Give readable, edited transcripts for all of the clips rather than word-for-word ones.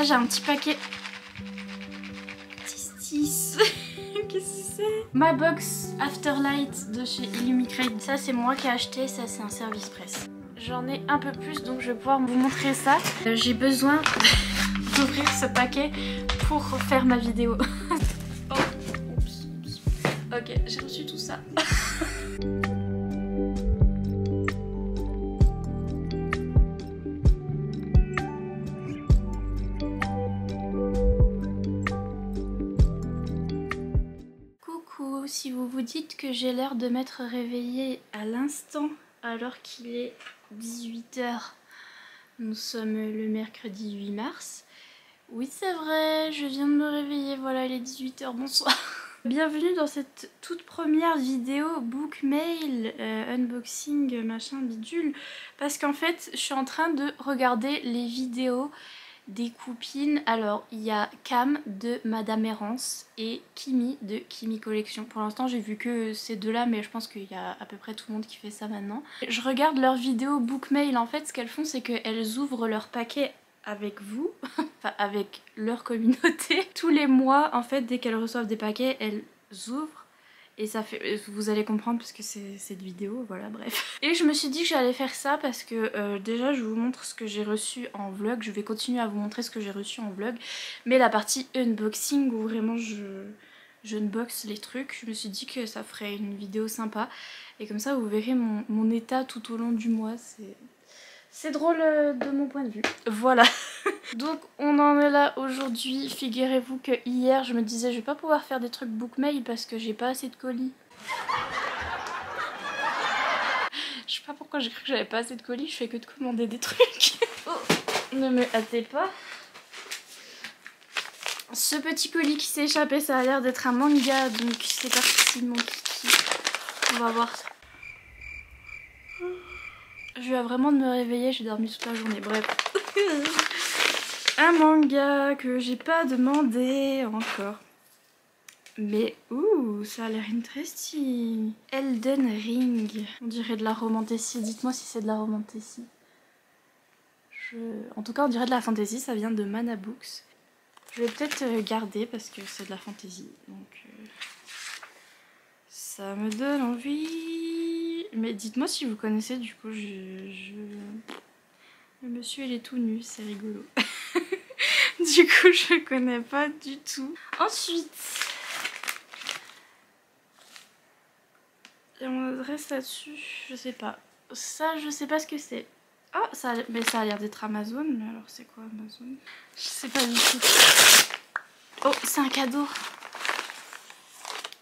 Là j'ai un petit paquet. Qu'est-ce que c'est? Ma box Afterlight de chez Illumicrate. Ça c'est moi qui ai acheté, ça c'est un service presse. J'en ai un peu plus donc je vais pouvoir vous montrer ça. J'ai besoin d'ouvrir ce paquet pour faire ma vidéo. Oh, oups. Ok, j'ai reçu tout ça. Coucou, si vous vous dites que j'ai l'air de m'être réveillée à l'instant alors qu'il est 18 h, nous sommes le mercredi 8 mars. Oui c'est vrai, je viens de me réveiller, voilà il est 18 h, bonsoir. Bienvenue dans cette toute première vidéo bookmail, unboxing, machin bidule. Parce qu'en fait je suis en train de regarder les vidéos des copines. Alors il y a Cam de Madame Errance et Kimi de Kimi Collection. Pour l'instant j'ai vu que ces deux là, mais je pense qu'il y a à peu près tout le monde qui fait ça maintenant. Je regarde leurs vidéos bookmail. En fait ce qu'elles font c'est qu'elles ouvrent leur paquet avec vous, enfin avec leur communauté. Tous les mois en fait dès qu'elles reçoivent des paquets elles ouvrent. Et ça fait, vous allez comprendre parce que c'est cette vidéo, voilà bref. Et je me suis dit que j'allais faire ça parce que déjà je vous montre ce que j'ai reçu en vlog. Je vais continuer à vous montrer ce que j'ai reçu en vlog. Mais la partie unboxing où vraiment je unbox les trucs, je me suis dit que ça ferait une vidéo sympa. Et comme ça vous verrez mon état tout au long du mois. C'est drôle de mon point de vue. Voilà. Donc on en est là aujourd'hui. Figurez-vous que hier je me disais je vais pas pouvoir faire des trucs bookmail parce que j'ai pas assez de colis. Je sais pas pourquoi j'ai cru que j'avais pas assez de colis, je fais que de commander des trucs. Oh, ne me hâtez pas. Ce petit colis qui s'est échappé, ça a l'air d'être un manga, donc c'est parti mon kiki. On va voir ça. Je viens vraiment de me réveiller, j'ai dormi toute la journée, bref. Un manga que j'ai pas demandé encore. Mais ouh, ça a l'air interesting. Elden Ring. On dirait de la romantasy. Dites-moi si c'est de la romantasy. En tout cas, on dirait de la fantasy. Ça vient de Mana Books. Je vais peut-être garder parce que c'est de la fantasy. Donc ça me donne envie. Mais dites-moi si vous connaissez. Du coup, le monsieur il est tout nu. C'est rigolo. Du coup, je connais pas du tout. Ensuite, il y a mon adresse là-dessus. Je sais pas. Ça, je sais pas ce que c'est. Oh, mais ça a l'air d'être Amazon. Mais alors, c'est quoi Amazon? Je sais pas du tout. Oh, c'est un cadeau.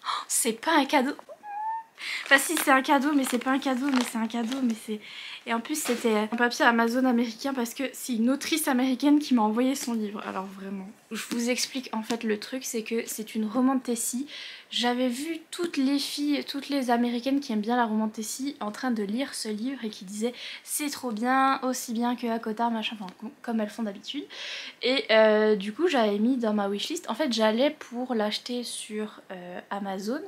Oh, c'est pas un cadeau. Enfin si c'est un cadeau mais c'est pas un cadeau mais c'est un cadeau mais c'est... Et en plus c'était un papier Amazon américain parce que c'est une autrice américaine qui m'a envoyé son livre. Alors vraiment. Je vous explique en fait le truc, c'est que c'est une romantasy. J'avais vu toutes les filles, toutes les américaines qui aiment bien la romantasy en train de lire ce livre et qui disaient c'est trop bien, aussi bien que Hakotar machin, enfin comme elles font d'habitude. Et du coup j'avais mis dans ma wishlist. En fait j'allais pour l'acheter sur Amazon.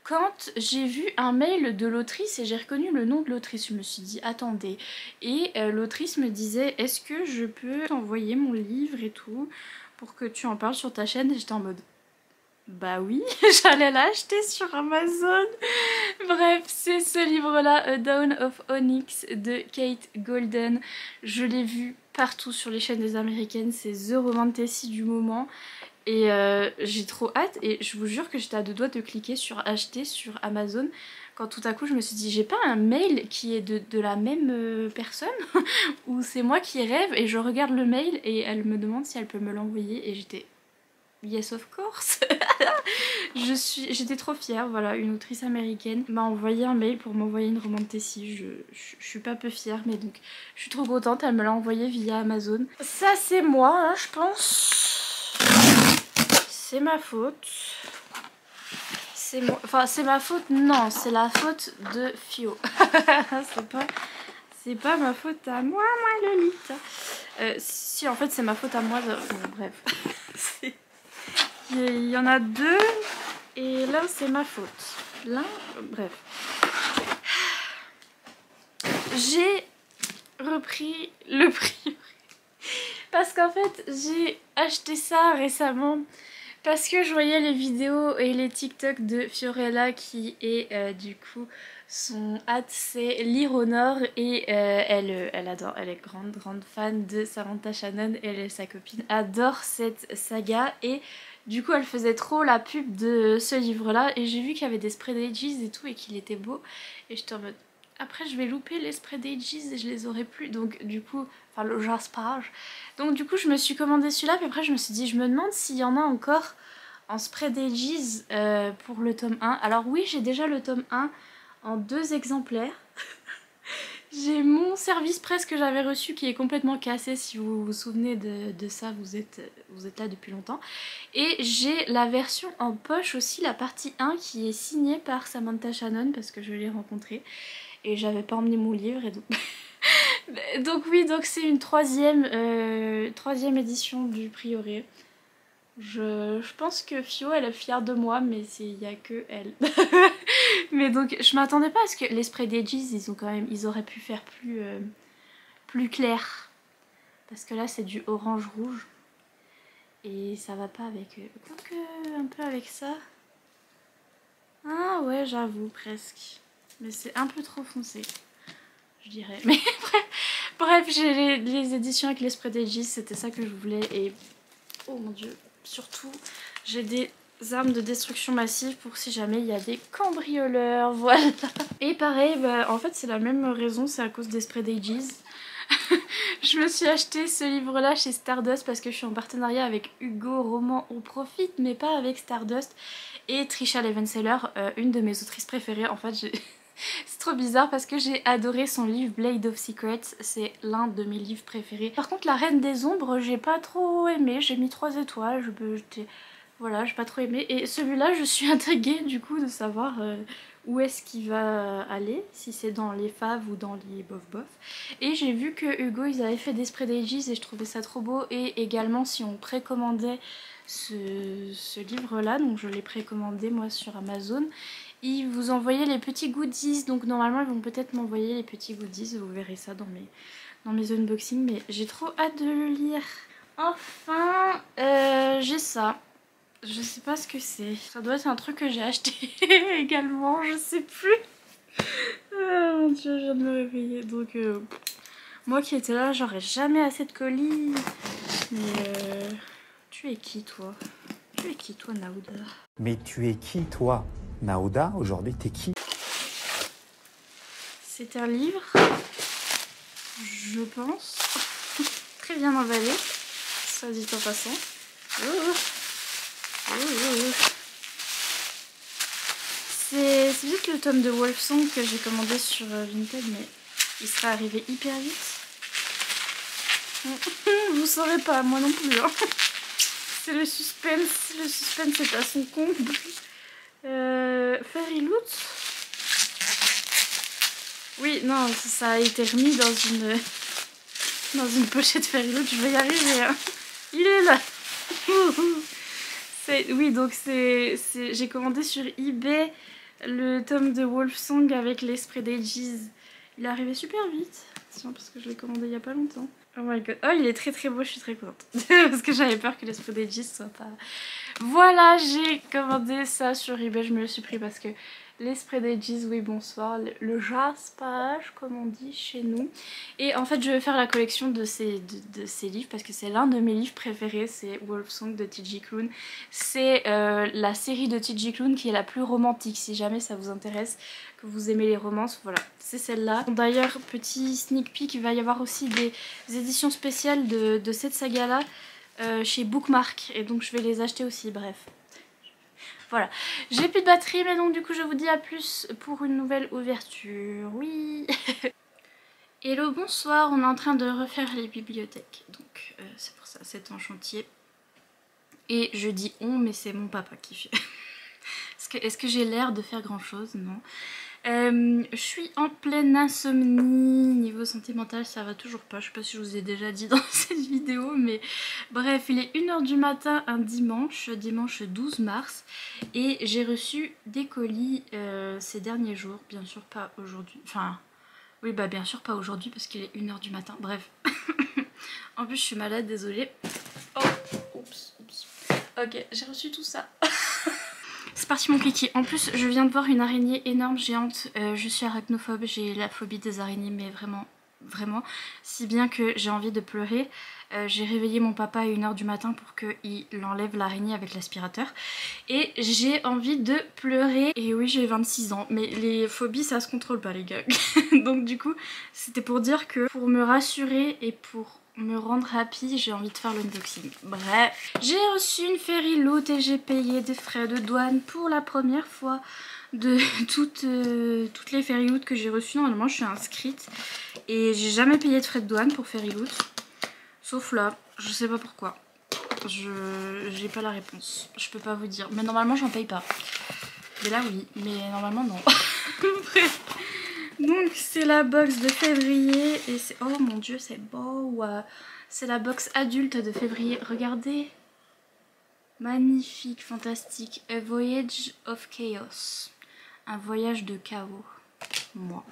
Quand j'ai vu un mail de l'autrice et j'ai reconnu le nom de l'autrice, je me suis dit attendez. Et l'autrice me disait est-ce que je peux t'envoyer mon livre et tout pour que tu en parles sur ta chaîne? Et j'étais en mode bah oui, j'allais l'acheter sur Amazon. Bref, c'est ce livre-là, A Dawn of Onyx de Kate Golden. Je l'ai vu partout sur les chaînes des américaines, c'est The Romantasy du moment. Et j'ai trop hâte et je vous jure que j'étais à deux doigts de cliquer sur acheter sur Amazon quand tout à coup je me suis dit j'ai pas un mail qui est de la même personne ou c'est moi qui rêve, et je regarde le mail et elle me demande si elle peut me l'envoyer et j'étais yes of course. J'étais trop fière, voilà, une autrice américaine m'a envoyé un mail pour m'envoyer une romantasy. Je suis pas peu fière mais donc je suis trop contente, elle me l'a envoyé via Amazon. Ça c'est moi hein, je pense. C'est ma faute. Enfin, c'est ma faute, non, c'est la faute de Fio. c'est pas ma faute à moi, Lolita. Si, en fait, c'est ma faute à moi. Bon, bref. Il y en a deux, et là, c'est ma faute. Là, bref. J'ai repris le prix. Parce qu'en fait, j'ai acheté ça récemment parce que je voyais les vidéos et les TikTok de Fiorella qui est du coup son hâte c'est lire au nord et elle adore, elle est grande fan de Samantha Shannon, elle et sa copine adorent cette saga et du coup elle faisait trop la pub de ce livre là et j'ai vu qu'il y avait des spread ages et tout et qu'il était beau et j'étais en mode après je vais louper les spread ages et je les aurai plus donc du coup, enfin le jaspage. Donc du coup je me suis commandé celui-là puis après je me suis dit je me demande s'il y en a encore en spread ages pour le tome 1. Alors oui j'ai déjà le tome 1 en 2 exemplaires. J'ai mon service presse que j'avais reçu qui est complètement cassé, si vous vous souvenez de ça, vous êtes là depuis longtemps. Et j'ai la version en poche aussi, la partie 1 qui est signée par Samantha Shannon parce que je l'ai rencontrée et j'avais pas emmené mon livre et donc... donc oui, donc c'est une troisième édition du Prieuré. Je pense que Fio elle est fière de moi mais il n'y a que elle. Mais donc je m'attendais pas à ce que les spread ages ils auraient pu faire plus clair. Parce que là c'est du orange rouge. Et ça va pas avec... Quoique un peu avec ça. Ah ouais j'avoue presque. Mais c'est un peu trop foncé. Je dirais. Mais bref j'ai les éditions avec les spread ages, c'était ça que je voulais et... Oh mon dieu. Surtout, j'ai des armes de destruction massive pour si jamais il y a des cambrioleurs, voilà. Et pareil, bah, en fait c'est la même raison, c'est à cause des spread ages. Je me suis acheté ce livre-là chez Stardust parce que je suis en partenariat avec Hugo Roman au Profit, mais pas avec Stardust. Et Trisha Levenseller, une de mes autrices préférées, en fait c'est trop bizarre parce que j'ai adoré son livre Blade of Secrets, c'est l'un de mes livres préférés. Par contre la Reine des Ombres j'ai pas trop aimé, j'ai mis 3 étoiles, voilà j'ai pas trop aimé. Et celui-là je suis intriguée du coup de savoir où est-ce qu'il va aller, si c'est dans les faves ou dans les bof. Et j'ai vu que Hugo ils avaient fait des spread ages et je trouvais ça trop beau et également si on précommandait ce livre-là, donc je l'ai précommandé moi sur Amazon. Ils vous envoyaient les petits goodies, donc normalement ils vont peut-être m'envoyer les petits goodies, vous verrez ça dans mes unboxings, mais j'ai trop hâte de le lire. Enfin, j'ai ça. Je sais pas ce que c'est. Ça doit être un truc que j'ai acheté également, je sais plus. Mon dieu, je viens de me réveiller, donc moi qui étais là, j'aurais jamais assez de colis. Mais tu es qui toi? Tu es qui toi, Naouda? Mais tu es qui toi, Naouda? Aujourd'hui t'es qui? C'est un livre, je pense, très bien emballé, soit dit en passant. C'est vite le tome de Wolfsong que j'ai commandé sur Vinted, mais il sera arrivé hyper vite. Vous saurez pas, moi non plus. Hein. C'est le suspense est à son comble. Fairy Loot. Oui, non, ça a été remis dans une pochette Fairy Loot, je vais y arriver. Hein. Il est là. Oui, donc j'ai commandé sur eBay le tome de Wolfsong avec les spread ages. Il est arrivé super vite. Tiens, parce que je l'ai commandé il y a pas longtemps. Oh my god. Oh, il est très très beau, je suis très contente. Parce que j'avais peur que les spread ages soient pas... Voilà, j'ai commandé ça sur eBay, je me le suis pris parce que les spread ages, oui bonsoir, le jaspage comme on dit chez nous. Et en fait je vais faire la collection de ces livres parce que c'est l'un de mes livres préférés, c'est Wolfsong de T.J. Klune. C'est la série de T.J. Klune qui est la plus romantique, si jamais ça vous intéresse, que vous aimez les romances, voilà, c'est celle-là. D'ailleurs, petit sneak peek, il va y avoir aussi des éditions spéciales de cette saga-là chez Bookmark et donc je vais les acheter aussi, bref. Voilà, j'ai plus de batterie mais donc du coup je vous dis à plus pour une nouvelle ouverture, oui. Hello, bonsoir, on est en train de refaire les bibliothèques, donc c'est pour ça, c'est en chantier. Et je dis on mais c'est mon papa qui fait. Est-ce que j'ai l'air de faire grand chose? Non. Je suis en pleine insomnie, niveau santé mentale ça va toujours pas, je sais pas si je vous ai déjà dit dans cette vidéo mais bref il est 1 h du matin un dimanche 12 mars et j'ai reçu des colis ces derniers jours, bien sûr pas aujourd'hui, enfin oui bah bien sûr pas aujourd'hui parce qu'il est 1 h du matin, bref En plus je suis malade, désolée. Oh, oups. Ok, j'ai reçu tout ça. C'est parti mon kiki. En plus je viens de voir une araignée énorme, géante. Je suis arachnophobe, j'ai la phobie des araignées, mais vraiment. Si bien que j'ai envie de pleurer. J'ai réveillé mon papa à 1 h du matin pour qu'il enlève l'araignée avec l'aspirateur. Et j'ai envie de pleurer. Et oui, j'ai 26 ans. Mais les phobies, ça se contrôle pas les gars. Donc du coup, c'était pour dire que pour me rassurer et pour me rendre happy, j'ai envie de faire l'unboxing. Bref, j'ai reçu une Fairy Loot et j'ai payé des frais de douane pour la première fois de toutes les Fairy Loot que j'ai reçues. Normalement, je suis inscrite et j'ai jamais payé de frais de douane pour Fairy Loot. Sauf là, je sais pas pourquoi. J'ai pas la réponse. Je peux pas vous dire. Mais normalement, j'en paye pas. Mais là, oui. Mais normalement, non. Bref. Donc, c'est la box de février. Et c'est... Oh mon dieu, c'est beau. C'est la box adulte de février. Regardez. Magnifique, fantastique. A Voyage of Chaos. Un voyage de chaos. Moi.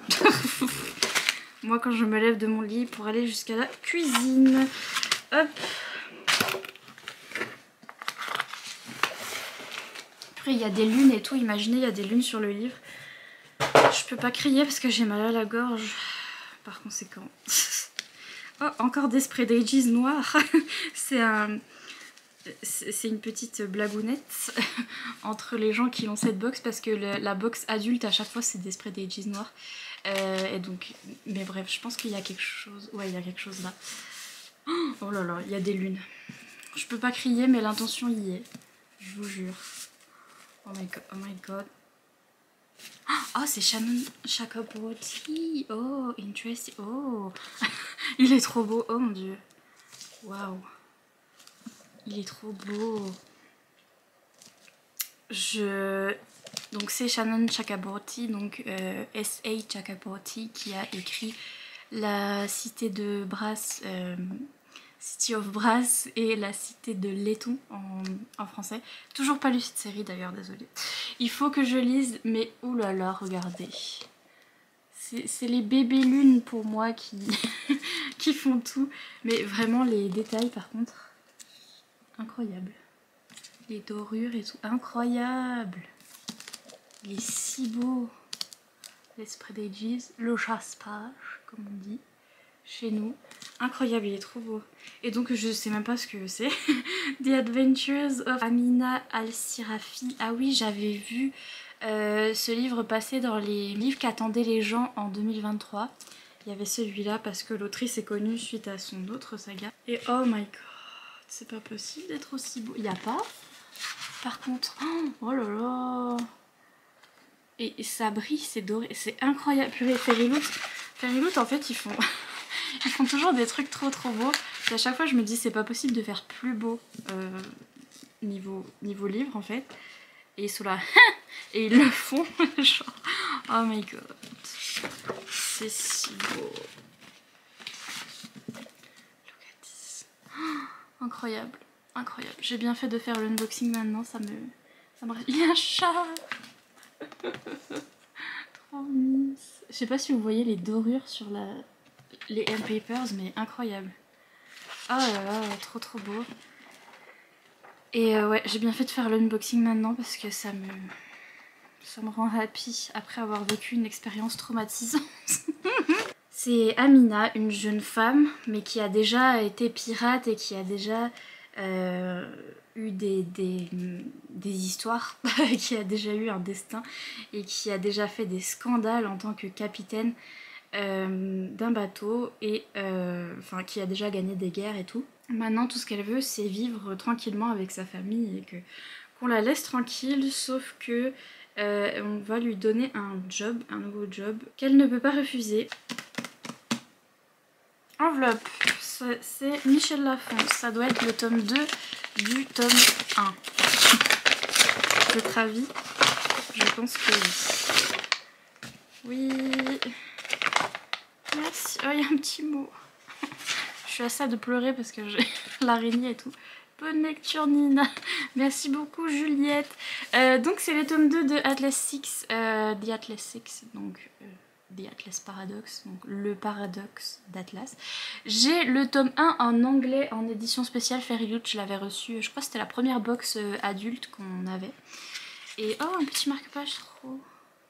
Moi quand je me lève de mon lit pour aller jusqu'à la cuisine. Hop. Après il y a des lunes et tout. Imaginez il y a des lunes sur le livre. Je peux pas crier parce que j'ai mal à la gorge. Par conséquent. Oh encore des spray d'ages noirs. C'est une petite blagounette entre les gens qui ont cette box parce que la box adulte à chaque fois c'est des spray d'ages noirs. Et donc, mais bref, je pense qu'il y a quelque chose. Ouais, il y a quelque chose là. Oh là là, il y a des lunes. Je peux pas crier, mais l'intention y est. Je vous jure. Oh my god, oh my god. Oh, c'est Shannon Chakraborty. Oh, interesting. Oh, il est trop beau. Oh mon dieu. Waouh. Il est trop beau. Donc c'est Shannon Chakraborty, donc S.A. Chakraborty, qui a écrit La Cité de Brass, City of Brass et La Cité de Laiton en français. Toujours pas lu cette série d'ailleurs, désolée. Il faut que je lise, mais oulala, regardez. C'est les bébés lunes pour moi qui, qui font tout. Mais vraiment les détails par contre, incroyable. Les dorures et tout, incroyable. Il est si beau. Les spray d'ages, le chasse-page, comme on dit chez nous. Incroyable, il est trop beau. Et donc je sais même pas ce que c'est. The Adventures of Amina Al-Sirafi. Ah oui, j'avais vu ce livre passer dans les livres qu'attendaient les gens en 2023. Il y avait celui-là parce que l'autrice est connue suite à son autre saga. Et oh my god, c'est pas possible d'être aussi beau. Il n'y a pas. Par contre, oh là là. Et ça brille, c'est doré, c'est incroyable. Purée, Fairy Loot en fait ils font toujours des trucs trop beaux. Et à chaque fois je me dis c'est pas possible de faire plus beau niveau livre en fait. Et ils sont là et ils le font genre oh my god. C'est si beau. Look at this. Incroyable, incroyable. J'ai bien fait de faire l'unboxing maintenant, ça me... Il y a un chat. Trop mignon. Je sais pas si vous voyez les dorures sur les M-Papers, mais incroyable. Oh là là, trop beau. Et ouais, j'ai bien fait de faire l'unboxing maintenant parce que ça me rend happy après avoir vécu une expérience traumatisante. C'est Amina, une jeune femme, mais qui a déjà été pirate et qui a déjà eu des histoires, qui a déjà eu un destin et qui a déjà fait des scandales en tant que capitaine d'un bateau et enfin qui a déjà gagné des guerres et tout. Maintenant tout ce qu'elle veut c'est vivre tranquillement avec sa famille et qu'on la laisse tranquille, sauf que on va lui donner un nouveau job qu'elle ne peut pas refuser. Enveloppe, c'est Michel Lafon, ça doit être le tome 2 du tome 1. Votre avis? Je pense que oui. Oui. Merci. Oh, il y a un petit mot. Je suis à ça de pleurer parce que j'ai l'araignée et tout. Bonne lecture Nina. Merci beaucoup Juliette. Donc c'est le tome 2 de Atlas 6, The Atlas 6, donc The Atlas Paradox, donc le paradoxe d'Atlas. J'ai le tome 1 en anglais en édition spéciale Fairy Loot, je l'avais reçu, je crois que c'était la première box adulte qu'on avait. Et oh, un petit marque-page trop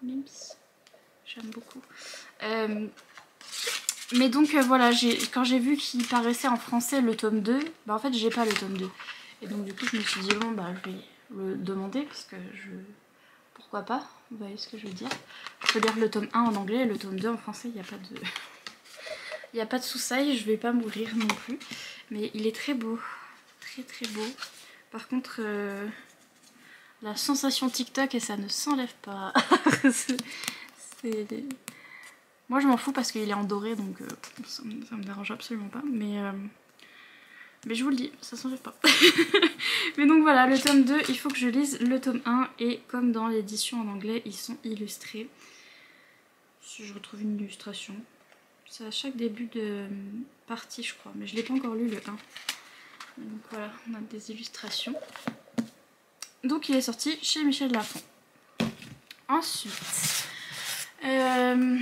mimes, j'aime beaucoup. Mais donc voilà, quand j'ai vu qu'il paraissait en français le tome 2, bah en fait j'ai pas le tome 2. Et donc du coup je me suis dit bon bah je vais le demander parce que pourquoi pas, vous voyez ce que je veux dire. Je peux lire le tome 1 en anglais et le tome 2 en français, il n'y a pas de... Il n'y a pas de soucis, je vais pas mourir non plus. Mais il est très beau, très très beau. Par contre, la sensation TikTok et ça ne s'enlève pas. Moi je m'en fous parce qu'il est en doré donc ça me dérange absolument pas. Mais je vous le dis, ça s'enlève pas. Mais donc voilà, le tome 2, il faut que je lise le tome 1. Et comme dans l'édition en anglais, ils sont illustrés. Si je retrouve une illustration. C'est à chaque début de partie je crois. Mais je l'ai pas encore lu le 1. Donc voilà, on a des illustrations. Donc il est sorti chez Michel Lafon. Ensuite, un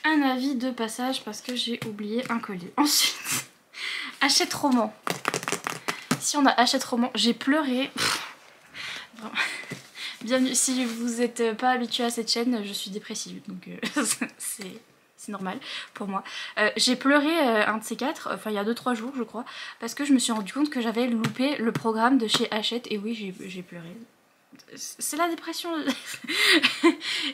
avis de passage parce que j'ai oublié un colis. Ensuite, Hachette Roman. Si on a Hachette Roman, j'ai pleuré. Bienvenue, si vous n'êtes pas habitué à cette chaîne, je suis dépressive, donc c'est normal pour moi. J'ai pleuré un de ces quatre, enfin il y a 2-3 jours je crois, parce que je me suis rendu compte que j'avais loupé le programme de chez Hachette, et oui j'ai pleuré. C'est la dépression.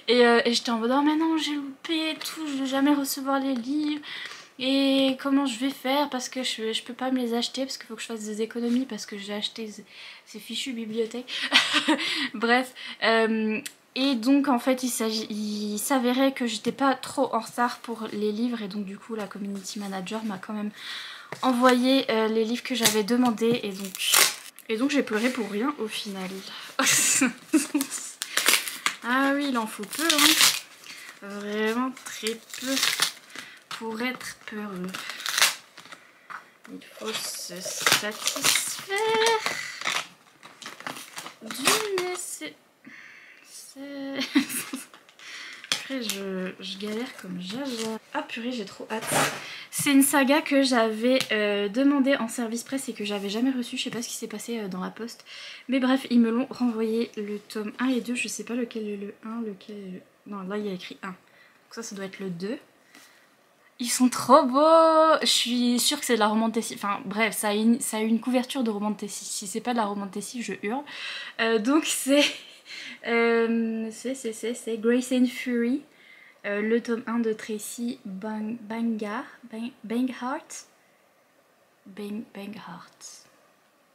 Et j'étais en mode oh mais non j'ai loupé tout, je vais jamais recevoir les livres. Et comment je vais faire parce que je peux pas me les acheter parce qu'il faut que je fasse des économies parce que j'ai acheté ces fichues bibliothèques. Bref, et donc en fait il s'avérait que j'étais pas trop en retard pour les livres et donc du coup la community manager m'a quand même envoyé les livres que j'avais demandé et donc j'ai pleuré pour rien au final. Ah oui, il en faut peu, hein. Vraiment très peu. Pour être peureux, il faut se satisfaire du nécessaire. Après, je galère comme jaja. Ah purée, j'ai trop hâte. C'est une saga que j'avais demandé en service presse et que j'avais jamais reçu. Je sais pas ce qui s'est passé dans la poste. Mais bref, ils me l'ont renvoyé le tome 1 et 2. Je sais pas lequel est le 1, lequel est le... Non, là il y a écrit 1. Donc ça doit être le 2. Ils sont trop beaux. Je suis sûre que c'est de la romantessie. Enfin bref, ça a une couverture de romantessie. Si c'est pas de la romantessie, je hurle. Donc c'est Grace and Fury. Le tome 1 de Tracy Banghart.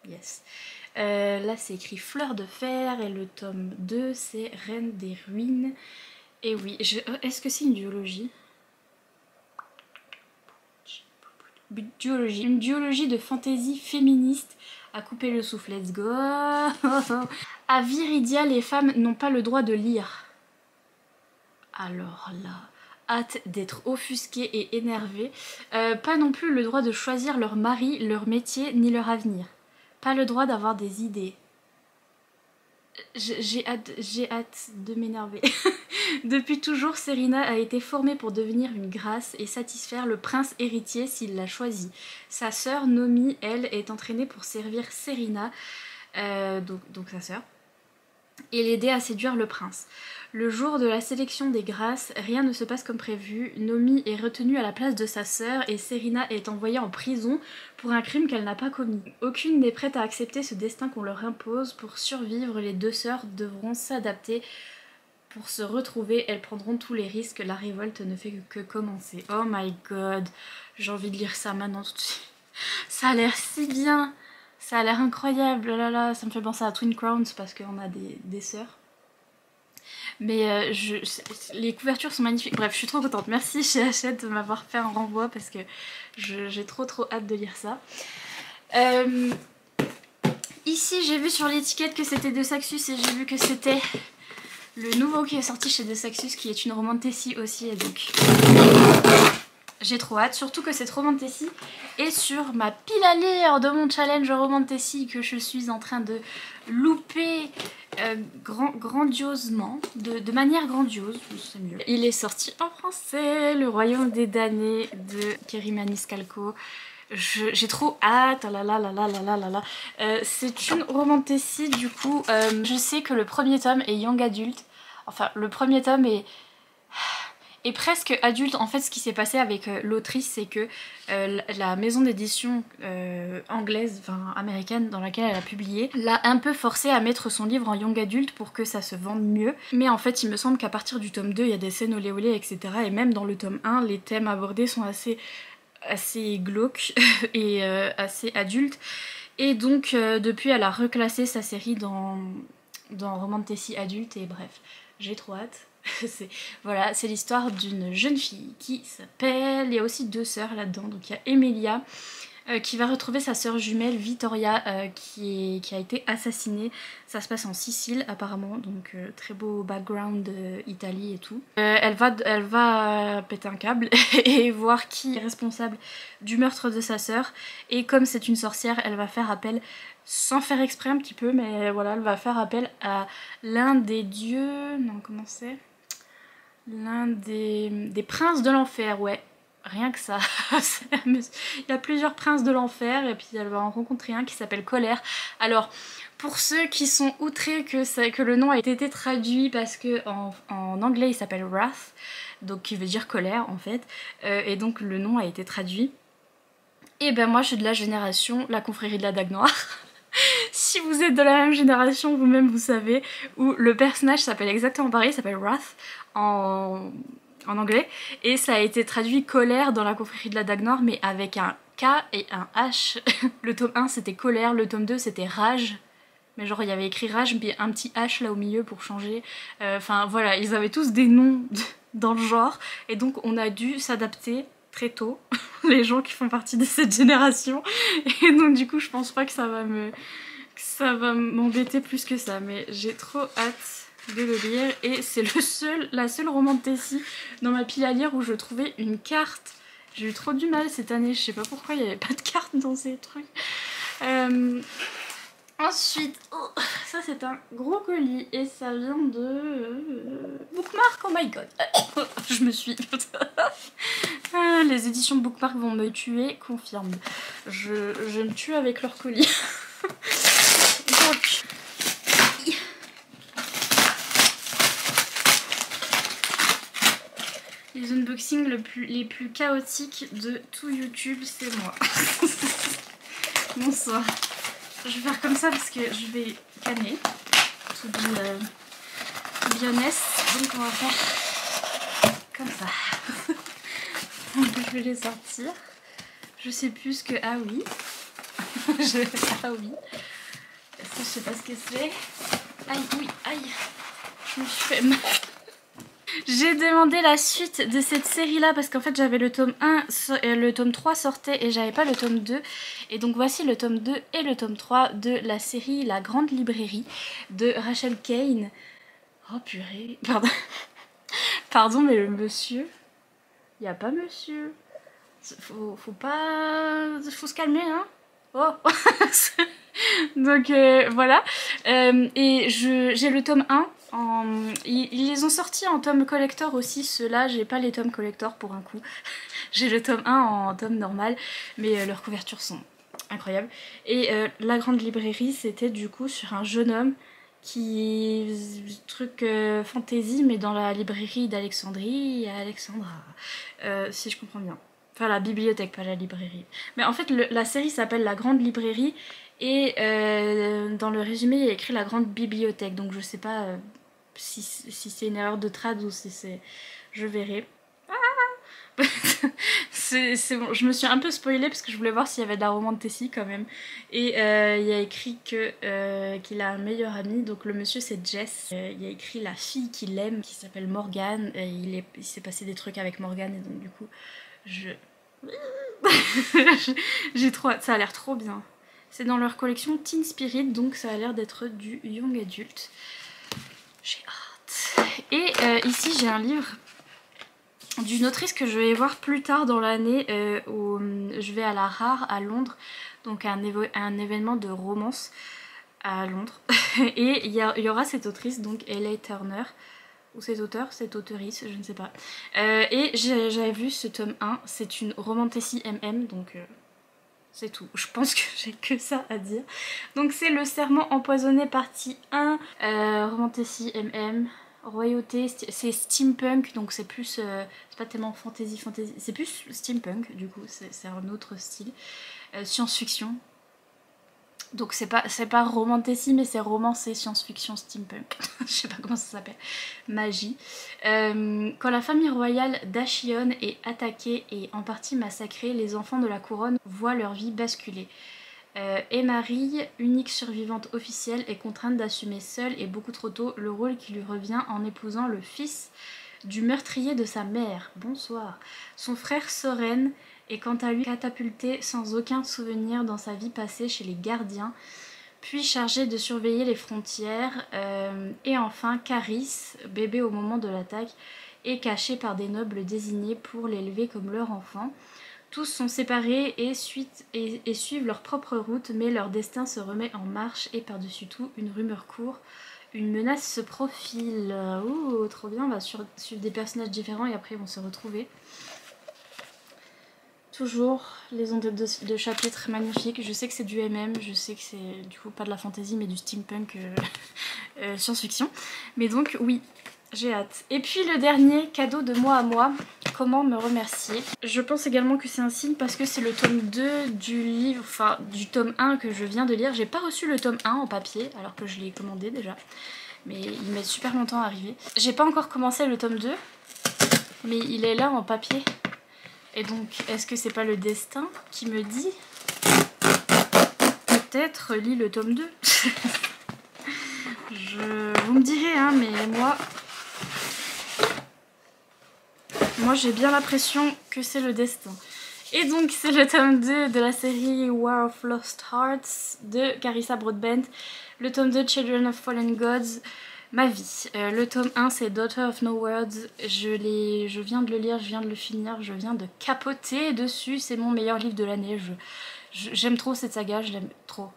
Yes. Là c'est écrit Fleur de Fer. Et le tome 2 c'est Reine des Ruines. Et oui, est-ce que c'est une duologie? Une duologie de fantasy féministe à couper le souffle, let's go. À Viridia, les femmes n'ont pas le droit de lire. Alors là, hâte d'être offusquée et énervée. Pas non plus le droit de choisir leur mari, leur métier, ni leur avenir. Pas le droit d'avoir des idées. J'ai hâte de m'énerver. Depuis toujours, Serena a été formée pour devenir une grâce et satisfaire le prince héritier s'il l'a choisi. Sa sœur Nomi, elle, est entraînée pour servir Serena, donc sa sœur, et l'aider à séduire le prince. Le jour de la sélection des grâces, rien ne se passe comme prévu. Nomi est retenue à la place de sa sœur et Serena est envoyée en prison pour un crime qu'elle n'a pas commis. Aucune n'est prête à accepter ce destin qu'on leur impose. Pour survivre, les deux sœurs devront s'adapter. Pour se retrouver, elles prendront tous les risques. La révolte ne fait que commencer. Oh my god, j'ai envie de lire ça maintenant tout de suite. Ça a l'air si bien. Ça a l'air incroyable. Oh là là, ça me fait penser à Twin Crowns parce qu'on a des sœurs. Mais les couvertures sont magnifiques. Bref, je suis trop contente. Merci chez Hachette de m'avoir fait un renvoi parce que j'ai trop hâte de lire ça. Ici, j'ai vu sur l'étiquette que c'était de Saxus et j'ai vu que c'était le nouveau qui est sorti chez De Saxus qui est une romantessie aussi. Et donc, J'ai trop hâte, surtout que cette Romantasy est sur ma pile à lire de mon challenge Romantasy que je suis en train de louper grandiosement, de manière grandiose, c'est mieux. Il est sorti en français, Le Royaume des damnés de Kerry Maniscalco. J'ai trop hâte, oh là là là là là là là. C'est une Romantasy du coup, je sais que le premier tome est young adulte, enfin le premier tome est presque adulte. En fait ce qui s'est passé avec l'autrice c'est que la maison d'édition anglaise, enfin américaine dans laquelle elle a publié, l'a un peu forcée à mettre son livre en young adulte pour que ça se vende mieux. Mais en fait il me semble qu'à partir du tome 2 il y a des scènes olé olé etc. Et même dans le tome 1 les thèmes abordés sont assez glauques et assez adultes. Et donc depuis elle a reclassé sa série dans Romantasy adulte et bref, j'ai trop hâte. Voilà, c'est l'histoire d'une jeune fille qui s'appelle... Il y a aussi 2 sœurs là-dedans, donc il y a Emilia qui va retrouver sa sœur jumelle Vittoria qui a été assassinée. Ça se passe en Sicile apparemment, donc très beau background Italie et tout. Elle va péter un câble et voir qui est responsable du meurtre de sa sœur. Et comme c'est une sorcière, elle va faire appel, sans faire exprès un petit peu, mais voilà, elle va faire appel à l'un des dieux... Non, comment c'est ? L'un des princes de l'enfer, ouais. Rien que ça. Il y a plusieurs princes de l'enfer et puis elle va en rencontrer un qui s'appelle Colère. Alors, pour ceux qui sont outrés que le nom a été traduit parce que en anglais il s'appelle Wrath, donc qui veut dire colère en fait, et donc le nom a été traduit. Et ben moi je suis de la génération La Confrérie de la Dague Noire. Si vous êtes de la même génération, vous-même vous savez, où le personnage s'appelle exactement pareil, il s'appelle Wrath en anglais, et ça a été traduit colère dans La Confrérie de la Dague Noire, mais avec un K et un H. Le tome 1 c'était colère, le tome 2 c'était rage, mais genre il y avait écrit rage, puis un petit H là au milieu pour changer. Enfin voilà, ils avaient tous des noms dans le genre, et donc on a dû s'adapter très tôt, les gens qui font partie de cette génération, et donc du coup je pense pas que ça va m'embêter plus que ça, mais j'ai trop hâte de le lire. Et c'est la seule Romantasy dans ma pile à lire où je trouvais une carte. J'ai eu trop du mal cette année, je sais pas pourquoi il n'y avait pas de carte dans ces trucs. Ensuite, ça c'est un gros colis et ça vient de Bookmark, oh my god. Je me suis... les éditions Bookmark vont me tuer, confirme. Je me tue avec leur colis. Donc... les unboxings les plus chaotiques de tout YouTube, c'est moi. Bonsoir. Je vais faire comme ça parce que je vais canner. Tout be honest. Donc on va faire comme ça. Donc je vais les sortir. Je sais plus ce que... Ah oui. Ah oui. Ça, je sais pas ce que c'est. Aïe, oui, aïe. Je me suis fait mal. J'ai demandé la suite de cette série là parce qu'en fait j'avais le tome 1, le tome 3 sortait et j'avais pas le tome 2. Et donc voici le tome 2 et le tome 3 de la série La Grande Librairie de Rachel Kane. Oh purée, pardon. Pardon mais le monsieur, il y a pas monsieur. Faut pas... faut se calmer hein. Oh. Donc voilà. Et j'ai le tome 1. Ils les ont sortis en tome collector aussi, ceux-là, j'ai pas les tomes collector pour un coup. J'ai le tome 1 en tome normal, mais leurs couvertures sont incroyables. Et La Grande Librairie, c'était du coup sur un jeune homme qui... truc fantasy, mais dans la librairie d'Alexandrie à Alexandra, si je comprends bien. Enfin la bibliothèque, pas la librairie. Mais en fait la série s'appelle La Grande Librairie et dans le résumé il y a écrit La Grande Bibliothèque, donc je sais pas si c'est une erreur de trad ou si c'est... je verrai. Ah c'est bon, je me suis un peu spoilée parce que je voulais voir s'il y avait de la Romantasy quand même. Et il y a écrit qu'il a un meilleur ami, donc le monsieur c'est Jess. Il y a écrit la fille qu'il aime qui s'appelle Morgane. Il s'est passé des trucs avec Morgane et donc du coup j'ai trop hâte, ça a l'air trop bien. C'est dans leur collection Teen Spirit, donc ça a l'air d'être du young adulte. J'ai hâte. Et ici j'ai un livre d'une autrice que je vais voir plus tard dans l'année où je vais à la Rare à Londres, donc à un événement de romance à Londres. Et il y aura cette autrice, donc L.A. Turner, ou cet auteur, cette auteurice, je ne sais pas. Et j'avais vu ce tome 1, c'est une romantasy MM, donc c'est tout. Je pense que j'ai que ça à dire. Donc c'est Le Serment empoisonné partie 1, romantasy MM. Royauté, c'est steampunk, donc c'est plus, c'est pas tellement fantasy, c'est plus steampunk du coup, c'est un autre style. Science-fiction, donc c'est pas romantasy mais c'est romance et science-fiction steampunk, je sais pas comment ça s'appelle, magie. Quand la famille royale d'Ashion est attaquée et en partie massacrée, les enfants de la couronne voient leur vie basculer. Et Marie, unique survivante officielle, est contrainte d'assumer seule et beaucoup trop tôt le rôle qui lui revient en épousant le fils du meurtrier de sa mère. Bonsoir. Son frère Soren est quant à lui catapulté sans aucun souvenir dans sa vie passée chez les gardiens, puis chargé de surveiller les frontières. Et enfin Caris, bébé au moment de l'attaque, est caché par des nobles désignés pour l'élever comme leur enfant. Tous sont séparés et suivent leur propre route, mais leur destin se remet en marche et par-dessus tout, une rumeur court. Une menace se profile. Oh, trop bien, on va suivre des personnages différents et après ils vont se retrouver. Toujours les ondes de chapitres magnifiques. Je sais que c'est du MM, je sais que c'est du coup pas de la fantasy mais du steampunk science-fiction. Mais donc oui, j'ai hâte. Et puis le dernier cadeau de moi à moi, comment me remercier. Je pense également que c'est un signe parce que c'est le tome 2 du livre, enfin du tome 1 que je viens de lire. J'ai pas reçu le tome 1 en papier alors que je l'ai commandé déjà. Mais il met super longtemps à arriver. J'ai pas encore commencé le tome 2, mais il est là en papier. Et donc, est-ce que c'est pas le destin qui me dit peut-être lis le tome 2. Vous me direz, hein, mais moi j'ai bien l'impression que c'est le destin. Et donc c'est le tome 2 de la série War of Lost Hearts de Carissa Broadbent, le tome 2 Children of Fallen Gods, ma vie. Le tome 1 c'est Daughter of No Words, je viens de le lire, je viens de le finir, je viens de capoter dessus, c'est mon meilleur livre de l'année. J'aime trop cette saga, je l'aime trop.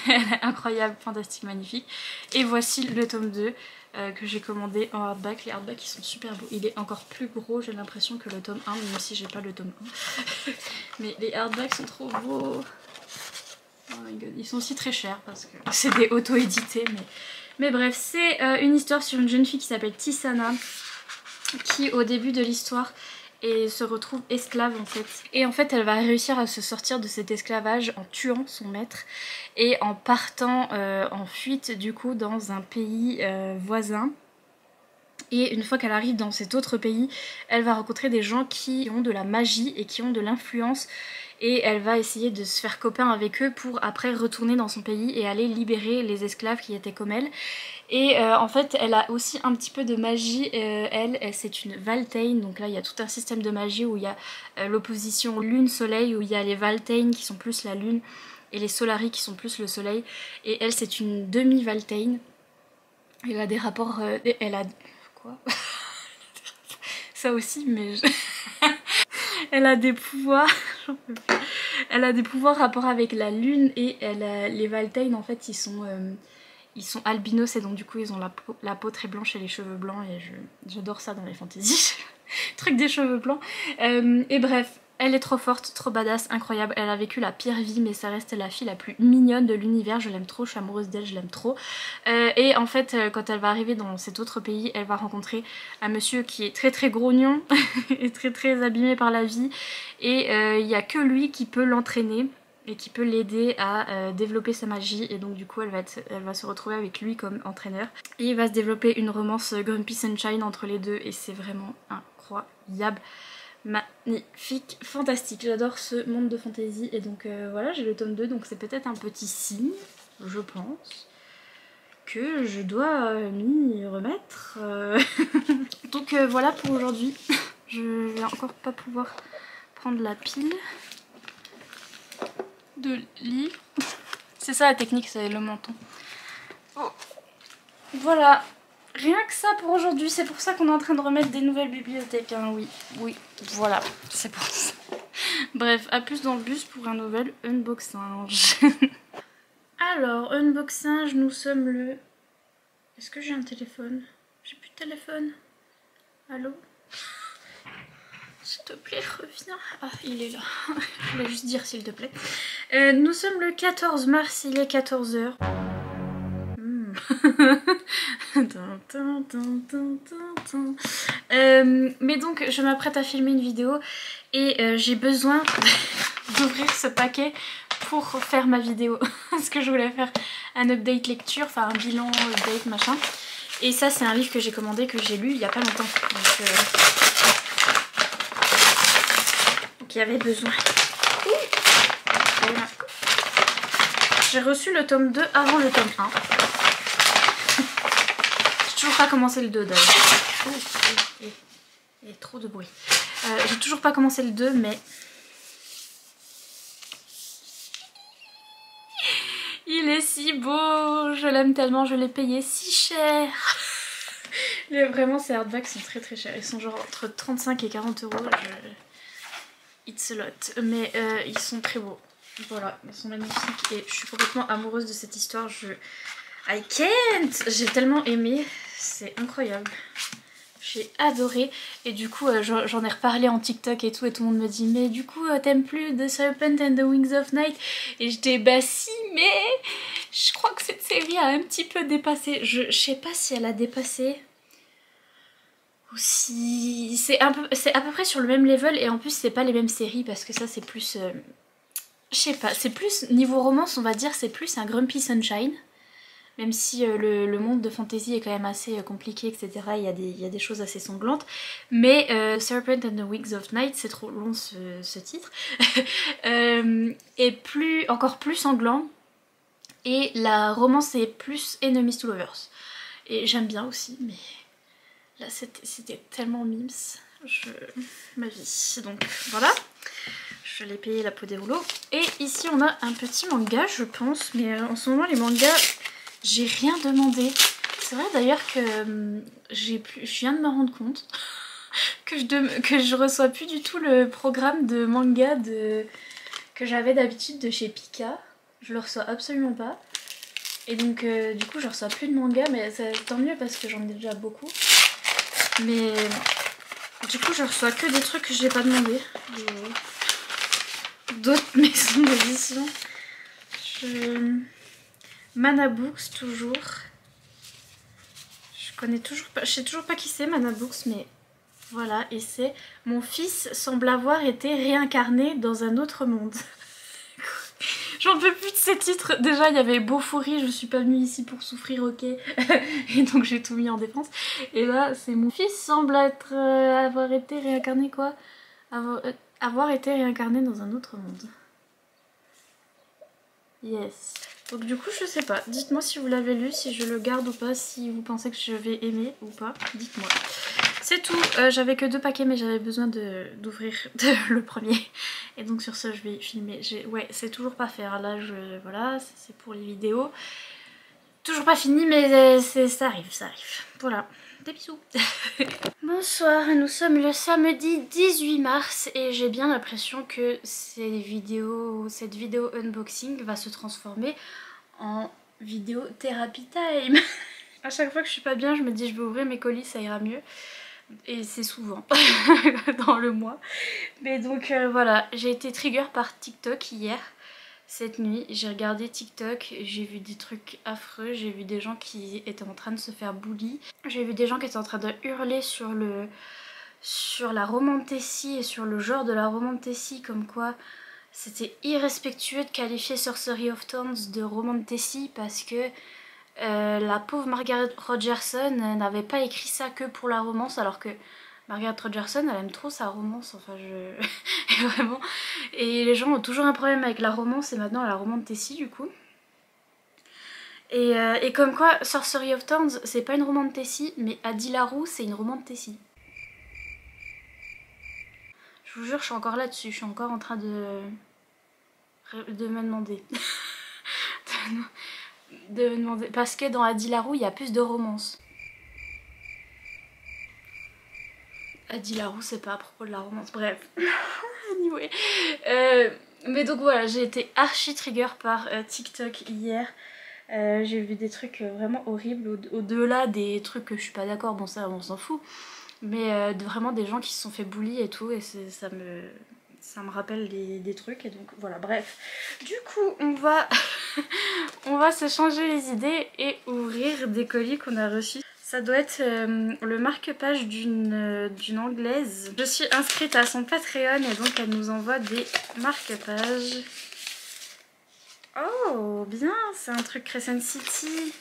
Elle est incroyable, fantastique, magnifique. Et voici le tome 2 que j'ai commandé en hardback. Les hardbacks ils sont super beaux. Il est encore plus gros, j'ai l'impression, que le tome 1, même si j'ai pas le tome 1. Mais les hardbacks sont trop beaux. Oh my god, ils sont aussi très chers parce que c'est des auto-édités. Mais bref, c'est une histoire sur une jeune fille qui s'appelle Tisana, qui au début de l'histoire se retrouve esclave en fait. Et en fait elle va réussir à se sortir de cet esclavage en tuant son maître et en partant en fuite du coup dans un pays voisin. Et une fois qu'elle arrive dans cet autre pays, elle va rencontrer des gens qui ont de la magie et qui ont de l'influence. Et elle va essayer de se faire copain avec eux pour après retourner dans son pays et aller libérer les esclaves qui étaient comme elle. Et en fait elle a aussi un petit peu de magie, elle c'est une Valtane, donc là il y a tout un système de magie où il y a l'opposition lune-soleil, où il y a les Valtane qui sont plus la lune et les Solari qui sont plus le soleil. Et elle c'est une demi-Valtane. Elle a des rapports... elle a... Quoi? Ça aussi, mais... Elle a des pouvoirs... Elle a des pouvoirs rapport avec la lune et les Valtane en fait ils sont albinos et donc du coup ils ont la peau très blanche et les cheveux blancs et j'adore ça dans les fantaisies. Truc des cheveux blancs. Et bref, elle est trop forte, trop badass, incroyable. Elle a vécu la pire vie mais ça reste la fille la plus mignonne de l'univers. Je l'aime trop, je suis amoureuse d'elle, je l'aime trop. Et en fait quand elle va arriver dans cet autre pays, elle va rencontrer un monsieur qui est très très grognon et très très abîmé par la vie. Et il n'y a que lui qui peut l'entraîner et qui peut l'aider à développer sa magie. Et donc du coup elle va se retrouver avec lui comme entraîneur. Et il va se développer une romance Grumpy Sunshine entre les deux et c'est vraiment incroyable. Magnifique, fantastique, j'adore ce monde de fantasy et donc voilà, j'ai le tome 2 donc c'est peut-être un petit signe, je pense, que je dois m'y remettre. Donc voilà pour aujourd'hui, je vais encore pas pouvoir prendre la pile de livres. C'est ça la technique, c'est le menton. Oh. Voilà, rien que ça pour aujourd'hui. C'est pour ça qu'on est en train de remettre des nouvelles bibliothèques. Hein. Oui, voilà, c'est pour ça. Bref, à plus dans le bus pour un nouvel unboxing. Alors, unboxing, nous sommes le... Est-ce que j'ai un téléphone? J'ai plus de téléphone. Allô? S'il te plaît, reviens. Ah, il est là. Je voulais juste dire s'il te plaît. Nous sommes le 14 mars, il est 14h. Mais donc, je m'apprête à filmer une vidéo et j'ai besoin d'ouvrir ce paquet pour faire ma vidéo. Parce que je voulais faire un update lecture, enfin un bilan update machin. Et ça, c'est un livre que j'ai commandé, que j'ai lu il y a pas longtemps. Donc il y avait besoin. Voilà. J'ai reçu le tome 2 avant le tome 1. J'ai toujours pas commencé le 2 d'ailleurs. Et trop de bruit. J'ai toujours pas commencé le 2 mais... Il est si beau, je l'aime tellement, je l'ai payé si cher. Vraiment ces hardbacks sont très très chers, ils sont genre entre 35 et 40 euros. It's a lot, mais ils sont très beaux. Voilà, ils sont magnifiques et je suis complètement amoureuse de cette histoire. I can't. J'ai tellement aimé, c'est incroyable. J'ai adoré et du coup j'en ai reparlé en TikTok et tout le monde me dit mais du coup t'aimes plus The Serpent and the Wings of Night? Et j'étais bah si, mais je crois que cette série a un petit peu dépassé. Je sais pas si elle a dépassé ou si c'est à peu près sur le même level et en plus c'est pas les mêmes séries parce que ça c'est plus je sais pas, c'est plus niveau romance on va dire, c'est plus un Grumpy Sunshine. Même si le monde de fantasy est quand même assez compliqué, etc. Il y a des choses assez sanglantes. Mais Serpent and the Wings of Night, c'est trop long ce titre, est encore plus sanglant. Et la romance est plus Enemies to Lovers. Et j'aime bien aussi, mais là c'était tellement mimes. Ma vie. Donc voilà. Je l'ai payé la peau des rouleaux. Et ici on a un petit manga, je pense. Mais en ce moment les mangas... J'ai rien demandé. C'est vrai d'ailleurs que je viens de me rendre compte que je reçois plus du tout le programme de manga que j'avais d'habitude de chez Pika. Je le reçois absolument pas. Et donc du coup je reçois plus de manga, mais tant mieux parce que j'en ai déjà beaucoup. Mais du coup je reçois que des trucs que j'ai pas demandé. D'autres maisons d'édition. Mana Books toujours. Je sais toujours pas qui c'est Mana Books, mais voilà. Et c'est mon fils semble avoir été réincarné dans un autre monde. J'en peux plus de ces titres. Déjà il y avait Bofuri, je suis pas venue ici pour souffrir, ok. Et donc j'ai tout mis en défense. Et là c'est mon fils semble avoir été réincarné quoi. Avoir été réincarné dans un autre monde. Yes. Donc du coup je sais pas, dites-moi si vous l'avez lu, si je le garde ou pas, si vous pensez que je vais aimer ou pas, dites-moi. C'est tout, j'avais que 2 paquets mais j'avais besoin d'ouvrir le premier. Et donc sur ce je vais filmer, ouais c'est toujours pas fait, là voilà, c'est pour les vidéos. Toujours pas fini mais ça arrive, voilà. Des bisous. Bonsoir, nous sommes le samedi 18 mars et j'ai bien l'impression que cette vidéo unboxing va se transformer en vidéo thérapie time. À chaque fois que je suis pas bien, je me dis je vais ouvrir mes colis, ça ira mieux. Et c'est souvent dans le mois. Mais donc voilà, j'ai été trigger par TikTok hier. Cette nuit, j'ai regardé TikTok, j'ai vu des trucs affreux, j'ai vu des gens qui étaient en train de se faire bully. J'ai vu des gens qui étaient en train de hurler sur la romantasy et sur le genre de la romantasy, comme quoi c'était irrespectueux de qualifier Sorcery of Thorns de romantasy parce que la pauvre Margaret Rogerson n'avait pas écrit ça que pour la romance, alors que Margaret Rogerson elle aime trop sa romance, enfin vraiment. Et les gens ont toujours un problème avec la romance et maintenant la romantasy du coup. Et comme quoi Sorcery of Thorns c'est pas une romantasy mais Adilaru c'est une romantasy. Je vous jure je suis encore là-dessus, je suis encore en train de me demander. de me demander. Parce que dans Adilaru il y a plus de romance. Adi Larue, c'est pas à propos de la romance, bref. Anyway. Mais donc voilà, j'ai été archi trigger par TikTok hier. J'ai vu des trucs vraiment horribles, au-delà des trucs que je suis pas d'accord, bon ça on s'en fout. Mais vraiment des gens qui se sont fait bully et tout, et ça me rappelle des trucs, et donc voilà, bref. Du coup, on va, on va se changer les idées et ouvrir des colis qu'on a reçus. Ça doit être le marque-page d'une anglaise. Je suis inscrite à son Patreon et donc elle nous envoie des marque-pages. Oh, bien, c'est un truc Crescent City.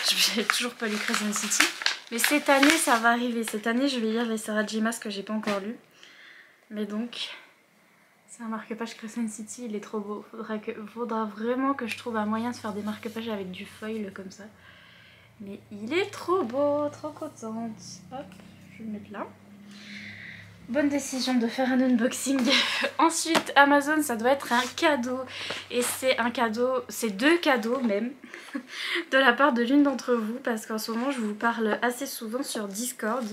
J'avais toujours pas lu Crescent City. Mais cette année, ça va arriver. Cette année, je vais lire les Sarah J. Maas que j'ai pas encore lu. Mais donc, c'est un marque-page Crescent City, il est trop beau. Faudra vraiment que je trouve un moyen de faire des marque-pages avec du foil comme ça. Mais il est trop beau, trop contente. Hop, je vais le mettre là. Bonne décision de faire un unboxing. Ensuite, Amazon, ça doit être un cadeau. Et c'est un cadeau, c'est 2 cadeaux même, de la part de l'une d'entre vous. Parce qu'en ce moment, je vous parle assez souvent sur Discord.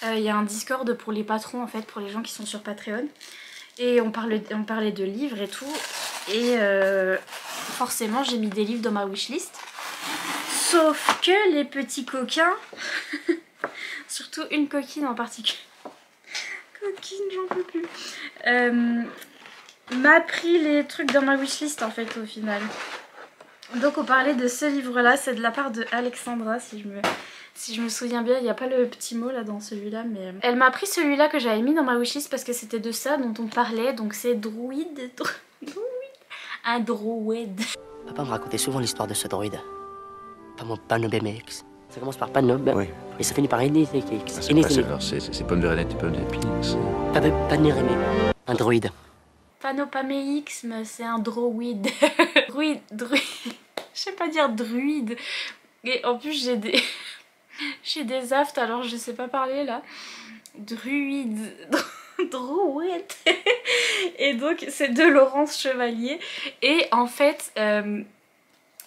Il y a un Discord pour les patrons, en fait, pour les gens qui sont sur Patreon. Et on parlait de livres et tout. Et forcément, j'ai mis des livres dans ma wishlist. Sauf que les petits coquins, surtout une coquine en particulier, coquine, j'en peux plus, m'a pris les trucs dans ma wishlist en fait au final. Donc on parlait de ce livre là, c'est de la part de Alexandra si je me souviens bien, il n'y a pas le petit mot là dans celui-là, mais elle m'a pris celui-là que j'avais mis dans ma wishlist parce que c'était de ça dont on parlait, donc c'est Druide, un droïde. Papa me racontait souvent l'histoire de ce droïde. Pas mon panneau BMX. Ça commence par panneau, oui. Et ça finit par Enix. C'est pommes de renette et pommes d'épines. Panérémé. Un droïde. Panopaméixme, c'est un droïde. Druide. Je sais pas dire druide. Et en plus j'ai des aftes alors je sais pas parler là. Druide. Droïde. Et donc c'est de Laurence Chevalier. Et en fait...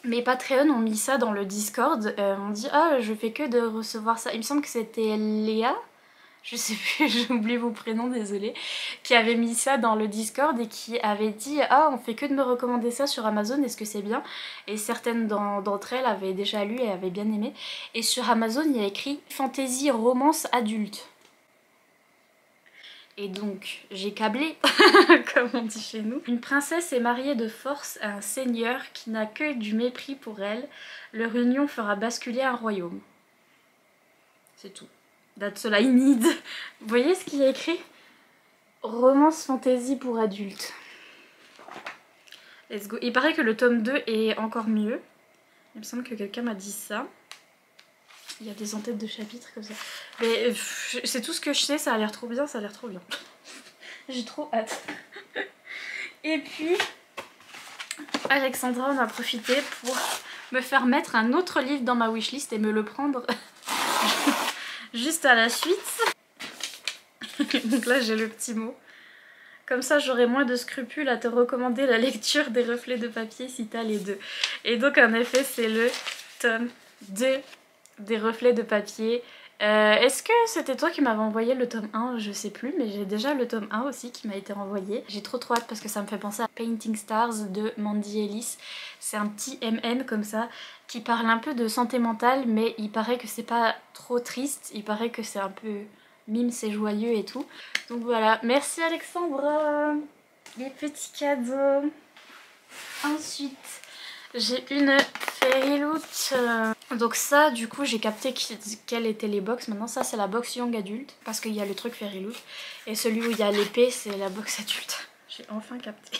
mes Patreons ont mis ça dans le Discord, on dit ah je fais que de recevoir ça, il me semble que c'était Léa, je sais plus, j'ai oublié vos prénoms, désolée, qui avait mis ça dans le Discord et qui avait dit ah on fait que de me recommander ça sur Amazon, est-ce que c'est bien? Et certaines d'entre elles avaient déjà lu et avaient bien aimé, et sur Amazon il y a écrit fantasy romance adulte. Et donc, j'ai câblé, comme on dit chez nous. Une princesse est mariée de force à un seigneur qui n'a que du mépris pour elle. Leur union fera basculer un royaume. C'est tout. That's all I need. Vous voyez ce qu'il y a écrit? Romance fantasy pour adultes. Let's go. Il paraît que le tome 2 est encore mieux. Il me semble que quelqu'un m'a dit ça. Il y a des en-têtes de chapitres comme ça. Mais c'est tout ce que je sais, ça a l'air trop bien, ça a l'air trop bien. J'ai trop hâte. Et puis, Alexandra en a profité pour me faire mettre un autre livre dans ma wishlist et me le prendre juste à la suite. Donc là j'ai le petit mot. Comme ça j'aurai moins de scrupules à te recommander la lecture des reflets de papier si t'as les deux. Et donc en effet c'est le tome 2 des reflets de papier. Est-ce que c'était toi qui m'avais envoyé le tome 1? Je sais plus, mais j'ai déjà le tome 1 aussi qui m'a été envoyé. J'ai trop hâte parce que ça me fait penser à Painting Stars de Mandy Ellis. C'est un petit MN comme ça qui parle un peu de santé mentale, mais il paraît que c'est pas trop triste, il paraît que c'est un peu mime, c'est joyeux et tout. Donc voilà, merci Alexandra, les petits cadeaux. Ensuite, j'ai une Fairy Loot. Donc ça, du coup, j'ai capté quelles étaient les box. Maintenant, ça, c'est la box Young Adulte. Parce qu'il y a le truc Fairy Loot. Et celui où il y a l'épée, c'est la box adulte. J'ai enfin capté.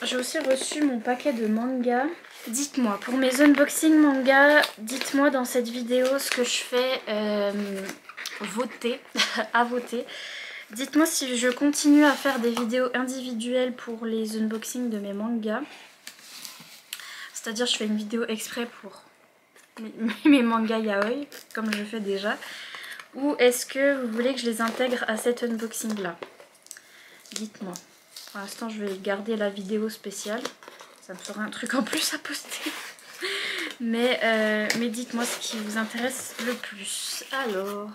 J'ai aussi reçu mon paquet de manga. Dites-moi, pour mes unboxing manga, dites-moi dans cette vidéo ce que je fais voter, à voter. Dites-moi si je continue à faire des vidéos individuelles pour les unboxings de mes mangas. C'est-à-dire je fais une vidéo exprès pour mes mangas yaoi, comme je fais déjà. Ou est-ce que vous voulez que je les intègre à cet unboxing là? Dites-moi. Pour l'instant je vais garder la vidéo spéciale. Ça me fera un truc en plus à poster. Mais dites-moi ce qui vous intéresse le plus. Alors,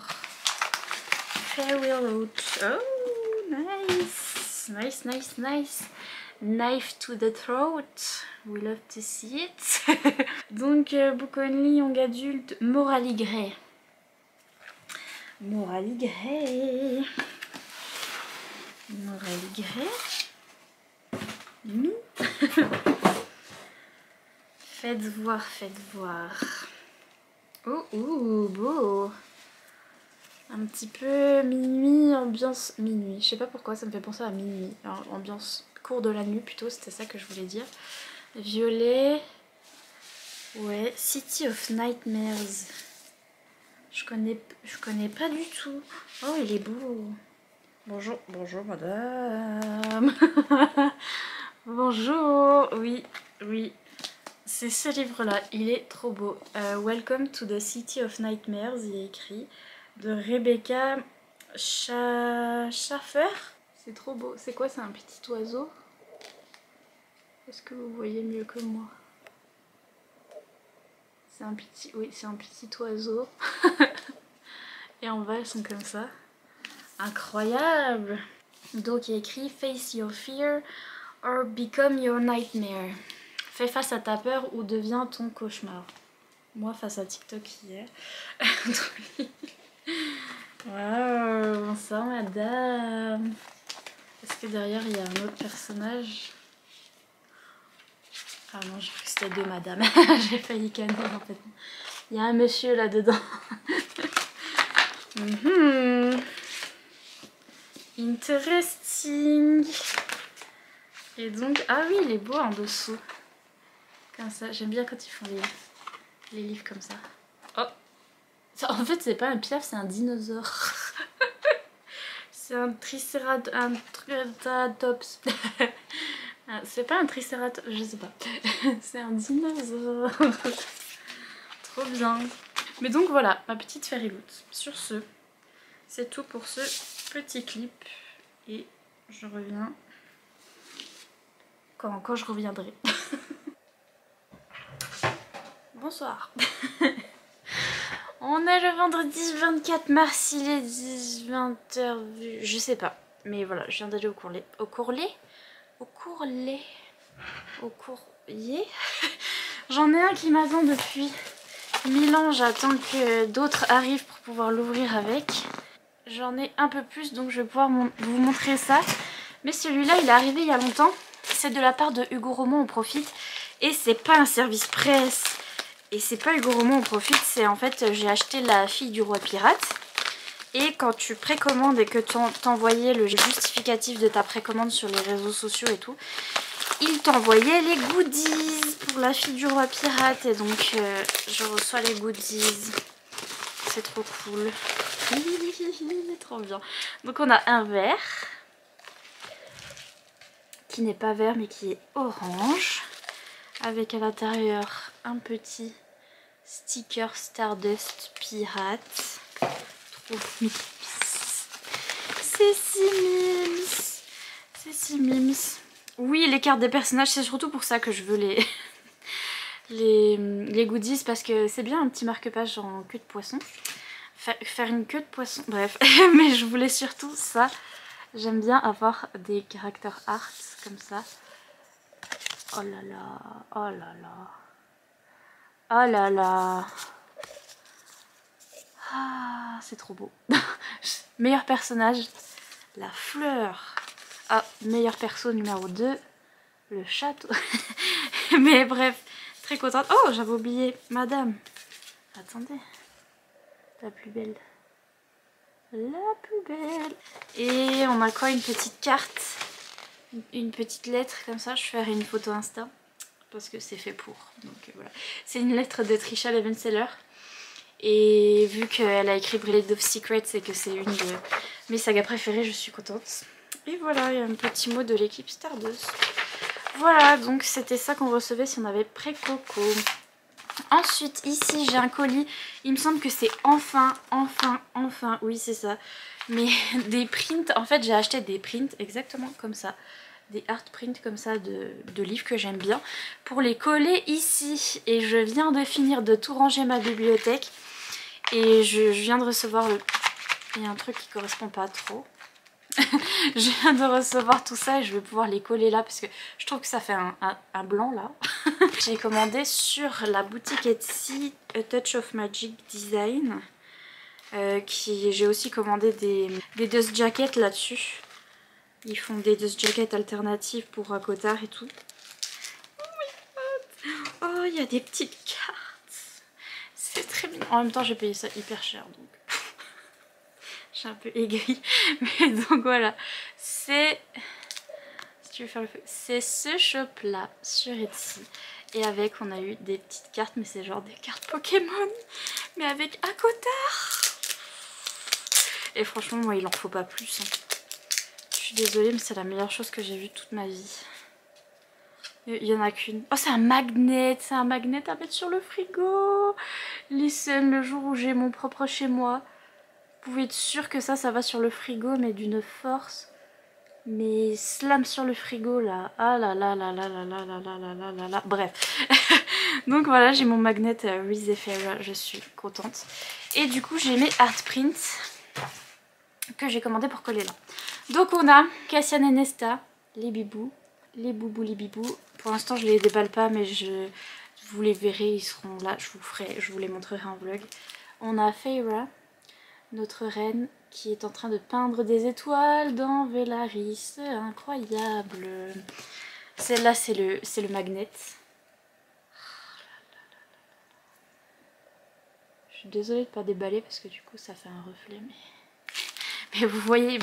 Farewell. Oh, nice. Nice, nice, nice. Knife to the throat. We love to see it. Donc, book only, young adulte, Morally Grey. Morally Grey. Morally Grey. Faites voir, faites voir. Oh, beau. Un petit peu minuit, ambiance minuit. Je sais pas pourquoi, ça me fait penser à minuit. Alors, ambiance cours de la nuit plutôt, c'était ça que je voulais dire. Violet. Ouais, City of Nightmares. Je connais pas du tout. Oh, il est beau. Bonjour, bonjour madame. Bonjour, oui. C'est ce livre-là, il est trop beau. Welcome to the City of Nightmares, il est écrit, de Rebecca Schaffer. C'est trop beau. C'est quoi, c'est un petit oiseau? Est-ce que vous voyez mieux que moi? C'est un petit... Oui, c'est un petit oiseau. Et en bas, elles sont comme ça. Incroyable! Donc, il y a écrit Face your fear or become your nightmare. Fais face à ta peur ou deviens ton cauchemar. Moi, face à TikTok hier. Waouh, bonsoir madame. Est-ce que derrière il y a un autre personnage? Ah non, j'ai cru que c'était deux madames. J'ai failli canner en fait. Il y a un monsieur là-dedans. Interesting. Et donc, ah oui, il est beau en dessous. Comme ça, j'aime bien quand ils font les livres comme ça. Oh, ça, en fait c'est pas un piaf, c'est un dinosaure. C'est un triceratops. C'est pas un triceratops, je sais pas. C'est un dinosaure. Trop bien. Mais donc voilà, ma petite fairyloot. Sur ce, c'est tout pour ce petit clip. Et je reviens quand je reviendrai. Bonsoir. On est le vendredi 24 mars, il est 20h, je sais pas. Mais voilà, je viens d'aller au courrier. J'en ai un qui m'attend depuis 1000 ans, j'attends que d'autres arrivent pour pouvoir l'ouvrir avec. J'en ai un peu plus, donc je vais pouvoir vous montrer ça. Mais celui-là, il est arrivé il y a longtemps. C'est de la part de Hugo Roman, on profite. Et c'est pas un service presse. Et c'est pas Hugo Roman, on profite. C'est en fait, j'ai acheté La Fille du Roi Pirate. Et quand tu précommandes et que t'envoyais le justificatif de ta précommande sur les réseaux sociaux et tout, il t'envoyait les goodies pour La Fille du Roi Pirate. Et donc, je reçois les goodies. C'est trop cool. Trop bien. Donc on a un vert qui n'est pas vert mais qui est orange, avec à l'intérieur un petit sticker Stardust Pirate. Trop mimi. C'est si mimes. Oui, les cartes des personnages, c'est surtout pour ça que je veux les goodies, parce que c'est bien un petit marque-page en queue de poisson. Faire une queue de poisson, bref. Mais je voulais surtout ça. J'aime bien avoir des caractères art comme ça. Oh là là, oh là là. Oh là là. Ah, c'est trop beau. Meilleur personnage, la fleur. Ah, meilleur perso numéro 2, le château. Mais bref, très contente. Oh, j'avais oublié, madame. Attendez. La plus belle. La plus belle. Et on a quoi? Une petite carte. Une petite lettre comme ça. Je ferai une photo Insta. Parce que c'est fait pour. Donc voilà. C'est une lettre de Trisha Levenseller. Et vu qu'elle a écrit Blade of Secrets et que c'est une de mes sagas préférées, je suis contente. Et voilà, il y a un petit mot de l'équipe Stardust. Voilà, donc c'était ça qu'on recevait si on avait pré-coco. Ensuite, ici, j'ai un colis. Il me semble que c'est enfin, oui, c'est ça. Mais des prints, en fait, j'ai acheté des prints exactement comme ça. Des art prints comme ça de livres que j'aime bien. Pour les coller ici. Et je viens de finir de tout ranger ma bibliothèque. Et je viens de recevoir Il y a un truc qui correspond pas trop. Je viens de recevoir tout ça et je vais pouvoir les coller là parce que je trouve que ça fait un blanc là. J'ai commandé sur la boutique Etsy A Touch of Magic Design. J'ai aussi commandé des dust jackets là-dessus. Ils font des dust jackets alternatives pour Cotard et tout. Oh, il y a des petites cartes. C'est très mignon. En même temps, j'ai payé ça hyper cher donc. Je suis un peu aigrie. Mais donc voilà. C'est. Si tu veux faire le feu. C'est ce shop là sur Etsy. Et avec, on a eu des petites cartes. Mais c'est genre des cartes Pokémon. Mais avec un Cotard. Et franchement, moi, il en faut pas plus. Hein. Je suis désolée, mais c'est la meilleure chose que j'ai vue toute ma vie. Il y en a qu'une. Oh, c'est un magnet. C'est un magnet à mettre sur le frigo. Listen, le jour où j'ai mon propre chez moi. Vous pouvez être sûr que ça va sur le frigo, mais d'une force. Mais slam sur le frigo, là. Ah là là là là là là là là là là là là. Bref. Donc voilà, j'ai mon magnet Reese Zephyra. Je suis contente. Et du coup, j'ai mes art prints que j'ai commandé pour coller là. Donc on a Cassian et Nesta, les bibous, les boubous, les bibous. Pour l'instant je les déballe pas mais vous les verrez, ils seront là, je vous les montrerai en vlog. On a Feyre, notre reine qui est en train de peindre des étoiles dans Velaris, incroyable. Celle-là c'est le magnet. Je suis désolée de pas déballer parce que du coup ça fait un reflet mais vous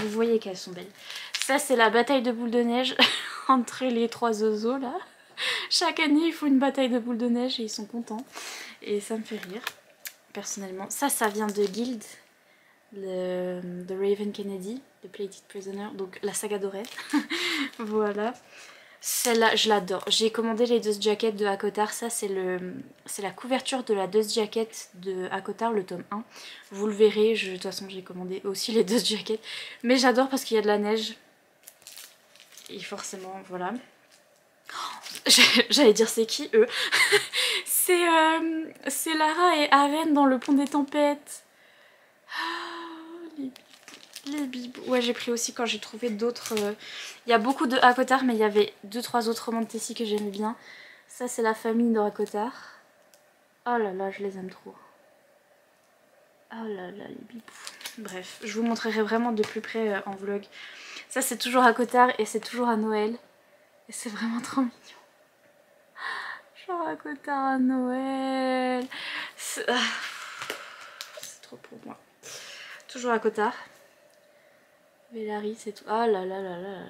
voyez qu'elles sont belles. Ça c'est la bataille de boules de neige entre les trois oiseaux là. Chaque année ils font une bataille de boules de neige et ils sont contents. Et ça me fait rire personnellement. Ça vient de Guild, de Raven Kennedy, de Plated Prisoner, donc la saga dorée. Voilà. Celle-là, je l'adore. J'ai commandé les dust jackets de Hakotar. Ça, c'est la couverture de la dust jacket de Hakotar, le tome 1. Vous le verrez. De toute façon, j'ai commandé aussi les dust jackets. Mais j'adore parce qu'il y a de la neige. Et forcément, voilà. J'allais dire c'est qui, eux. C'est Lara et Aren dans le pont des tempêtes. Les bibous. Ouais, j'ai pris aussi quand j'ai trouvé d'autres. Il y a beaucoup de Hakotar, mais il y avait 2-3 autres romans de Tessie que j'aimais bien. Ça, c'est la famille de Hakotar. Oh là là, je les aime trop. Oh là là, les bibous. Bref, je vous montrerai vraiment de plus près en vlog. Ça, c'est toujours Hakotar et c'est toujours à Noël. Et c'est vraiment trop mignon. Genre Hakotar à Noël. C'est trop pour moi. Toujours Hakotar. Velaris et tout. Ah là là là là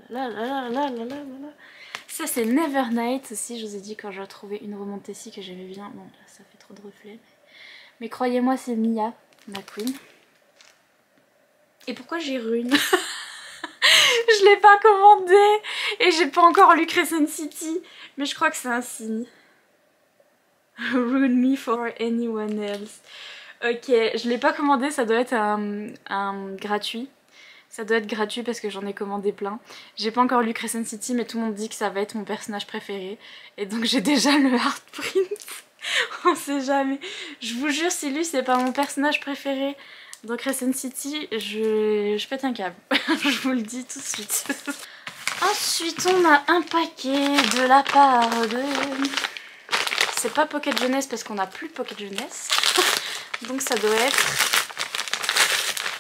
là là là là là là là là. Ça c'est Nevernight aussi, je vous ai dit quand j'ai trouvé une remontée ici que j'aimais bien. Bon là ça fait trop de reflets. Mais croyez-moi c'est Mia, ma queen. Et pourquoi j'ai Rune? Je l'ai pas commandé et j'ai pas encore lu Crescent City. Mais je crois que c'est un signe. Rune me for anyone else. Ok, je l'ai pas commandé, ça doit être un gratuit. Ça doit être gratuit parce que j'en ai commandé plein. J'ai pas encore lu Crescent City mais tout le monde dit que ça va être mon personnage préféré. Et donc j'ai déjà le art print. On sait jamais. Je vous jure si lui c'est pas mon personnage préféré dans Crescent City, je pète un câble. Je vous le dis tout de suite. Ensuite on a un paquet de la part de... C'est pas Pocket Jeunesse parce qu'on a plus de Pocket Jeunesse. Donc ça doit être...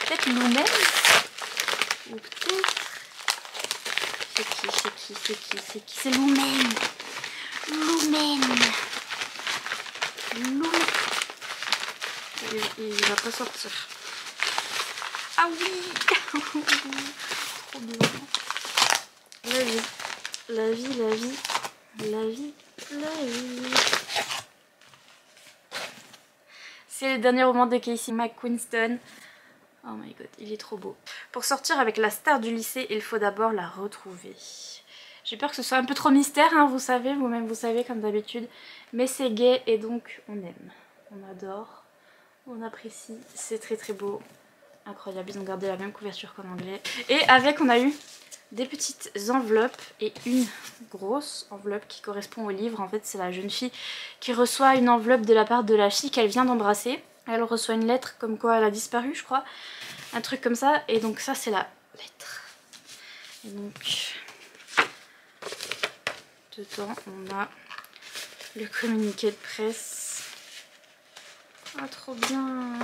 peut-être Lumen. Ou peut-être... C'est qui C'est Lumen. Il va pas sortir. Ah oui. Trop bien. La vie. C'est le dernier roman de Casey McQuiston. Oh my god, il est trop beau. Pour sortir avec la star du lycée, il faut d'abord la retrouver. J'ai peur que ce soit un peu trop mystère, hein, vous savez, vous-même vous savez comme d'habitude. Mais c'est gay et donc on aime. On adore, on apprécie, c'est très très beau. Incroyable, ils ont gardé la même couverture qu'en anglais. Et avec, on a eu des petites enveloppes et une grosse enveloppe qui correspond au livre. En fait, c'est la jeune fille qui reçoit une enveloppe de la part de la fille qu'elle vient d'embrasser. Elle reçoit une lettre comme quoi elle a disparu, je crois. Un truc comme ça. Et donc ça, c'est la lettre. Et donc, dedans, on a le communiqué de presse. Ah, trop bien.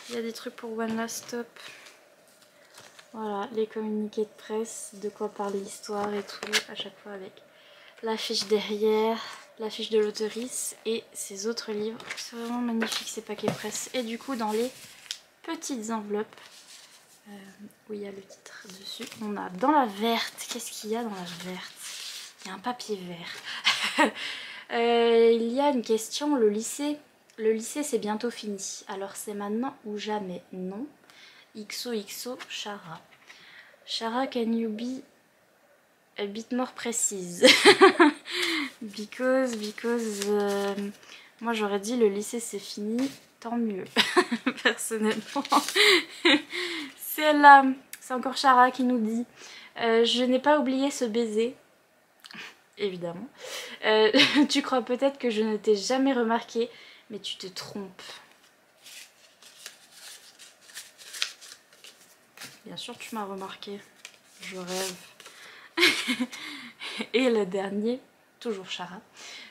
Il y a des trucs pour One Last Stop. Voilà, les communiqués de presse, de quoi parle l'histoire et tout, à chaque fois avec l'affiche derrière, l'affiche de l'auteurice et ses autres livres. C'est vraiment magnifique ces paquets presse. Et du coup, dans les petites enveloppes, où il y a le titre dessus, on a dans la verte, qu'est-ce qu'il y a dans la verte? Il y a un papier vert. Il y a une question, le lycée c'est bientôt fini, alors c'est maintenant ou jamais? Non. XOXO Shara. Shara, can you be a bit more precise? because moi j'aurais dit le lycée c'est fini, tant mieux. Personnellement. C'est là, c'est encore Shara qui nous dit je n'ai pas oublié ce baiser. Évidemment. Tu crois peut-être que je ne t'ai jamais remarqué, mais tu te trompes. Bien sûr tu m'as remarqué, je rêve. Et le dernier, toujours Shara.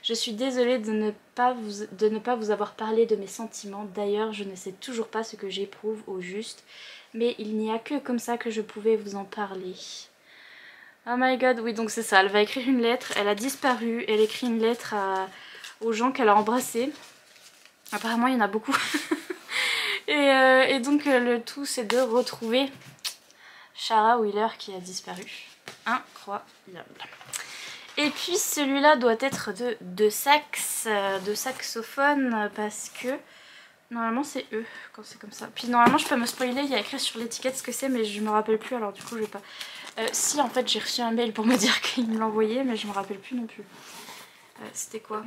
Je suis désolée de ne pas vous avoir parlé de mes sentiments. D'ailleurs, je ne sais toujours pas ce que j'éprouve au juste. Mais il n'y a que comme ça que je pouvais vous en parler. Oh my god, oui donc c'est ça. Elle va écrire une lettre, elle a disparu. Elle écrit une lettre aux gens qu'elle a embrassés. Apparemment il y en a beaucoup. et donc le tout c'est de retrouver Shara Wheeler qui a disparu. Incroyable. Et puis celui-là doit être de saxophone parce que normalement c'est eux quand c'est comme ça. Puis normalement je peux me spoiler, il y a écrit sur l'étiquette ce que c'est mais je me rappelle plus alors du coup je vais pas... si en fait j'ai reçu un mail pour me dire qu'il me l'envoyait mais je me rappelle plus non plus. C'était quoi?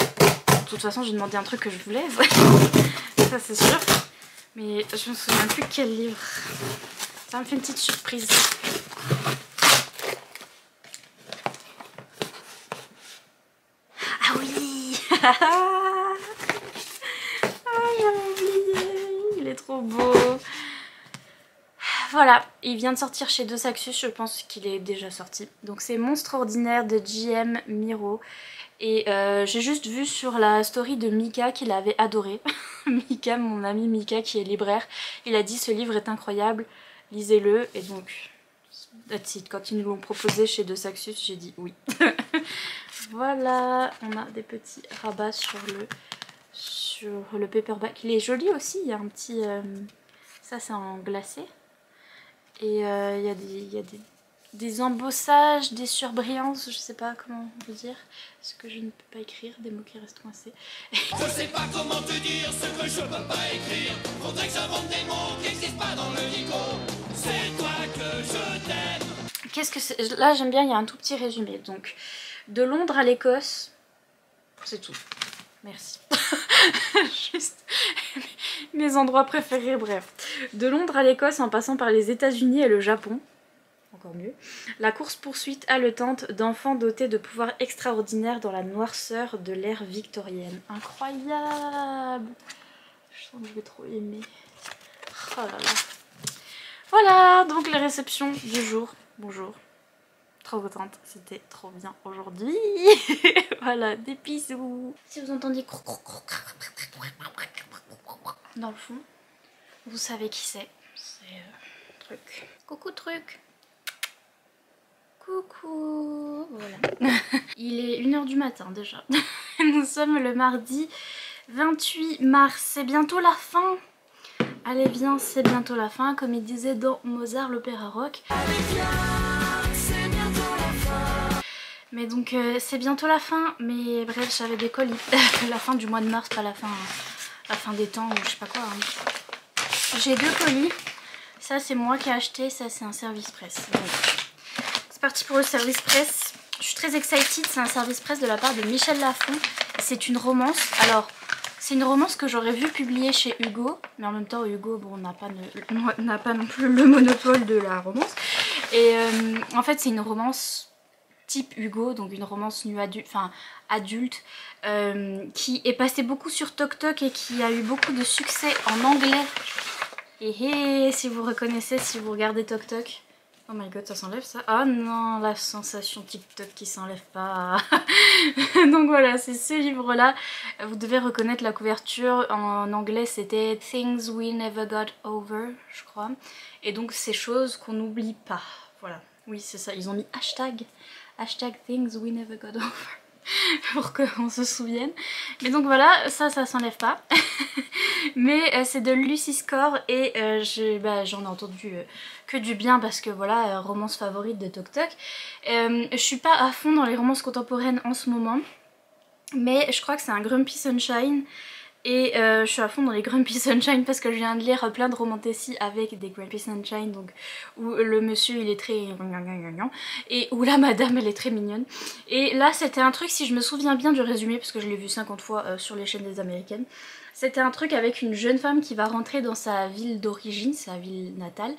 De toute façon j'ai demandé un truc que je voulais, ça c'est sûr. Mais je me souviens plus quel livre. Ça me fait une petite surprise. Ah oui. Ah j'avais oublié. Il est trop beau. Voilà, il vient de sortir chez Deux Saxus, je pense qu'il est déjà sorti. Donc c'est Monstre Ordinaire de J.M. Miro. Et j'ai juste vu sur la story de Mika qu'il avait adoré. Mika, mon ami Mika qui est libraire, il a dit ce livre est incroyable, lisez-le. Et donc, that's it. Quand ils nous l'ont proposé chez Deux Saxus, j'ai dit oui. Voilà, on a des petits rabats sur le paperback. Il est joli aussi, il y a un petit... ça c'est en glacé. Et il y a des embossages, des surbrillances, je sais pas comment on peut dire, ce que je ne peux pas écrire, des mots qui restent coincés. Je sais pas comment te dire ce que je peux pas écrire. Faudrait que j'invente des mots qui n'existent pas dans le dico. C'est toi que je t'aime. Qu'est-ce que c'est? Là j'aime bien, il y a un tout petit résumé. Donc, de Londres à l'Écosse, c'est tout. Merci. Juste mes endroits préférés, bref. De Londres à l'Écosse en passant par les États-Unis et le Japon. Encore mieux. La course-poursuite haletante d'enfants dotés de pouvoirs extraordinaires dans la noirceur de l'ère victorienne. Incroyable! Je sens que je vais trop aimer. Oh là là. Voilà, donc les réceptions du jour. Bonjour. Trop contente, c'était trop bien aujourd'hui. Voilà, des bisous. Si vous entendez dans le fond, vous savez qui c'est. C'est Truc. Coucou Truc. Coucou. Voilà. Il est 1h du matin déjà. Nous sommes le mardi 28 mars. C'est bientôt la fin. Allez viens, c'est bientôt la fin. Comme il disait dans Mozart l'opéra rock. Allez viens, c'est bientôt la fin. Mais donc c'est bientôt la fin. Mais bref, j'avais des colis. La fin du mois de mars, pas la fin des temps ou je sais pas quoi. Hein. J'ai 2 colis. Ça c'est moi qui ai acheté. Ça c'est un service presse. Voilà. C'est parti pour le service presse. Je suis très excited, c'est un service presse de la part de Michel Lafon. C'est une romance. Alors, c'est une romance que j'aurais vu publier chez Hugo. Mais en même temps, Hugo, bon, n'a pas non plus le monopole de la romance. Et en fait, c'est une romance type Hugo, donc une romance nue adulte, qui est passée beaucoup sur TokTok et qui a eu beaucoup de succès en anglais. Et si vous reconnaissez, si vous regardez TokTok. Oh my god, ça s'enlève ça? Ah non, la sensation TikTok qui s'enlève pas. Donc voilà, c'est ce livre-là. Vous devez reconnaître la couverture. En anglais, c'était Things We Never Got Over, je crois. Et donc, ces choses qu'on n'oublie pas. Voilà. Oui, c'est ça. Ils ont mis hashtag Things We Never Got Over. Pour qu'on se souvienne. Mais donc voilà, ça s'enlève pas. Mais c'est de Lucy Score et j'en ai entendu que du bien parce que voilà, romance favorite de TokTok. Je suis pas à fond dans les romances contemporaines en ce moment, mais je crois que c'est un Grumpy Sunshine. Et je suis à fond dans les Grumpy Sunshine parce que je viens de lire plein de romantécies avec des Grumpy Sunshine, donc où le monsieur il est très et où la madame elle est très mignonne. Et là c'était un truc, si je me souviens bien du résumé, parce que je l'ai vu 50 fois sur les chaînes des américaines, c'était un truc avec une jeune femme qui va rentrer dans sa ville d'origine, sa ville natale,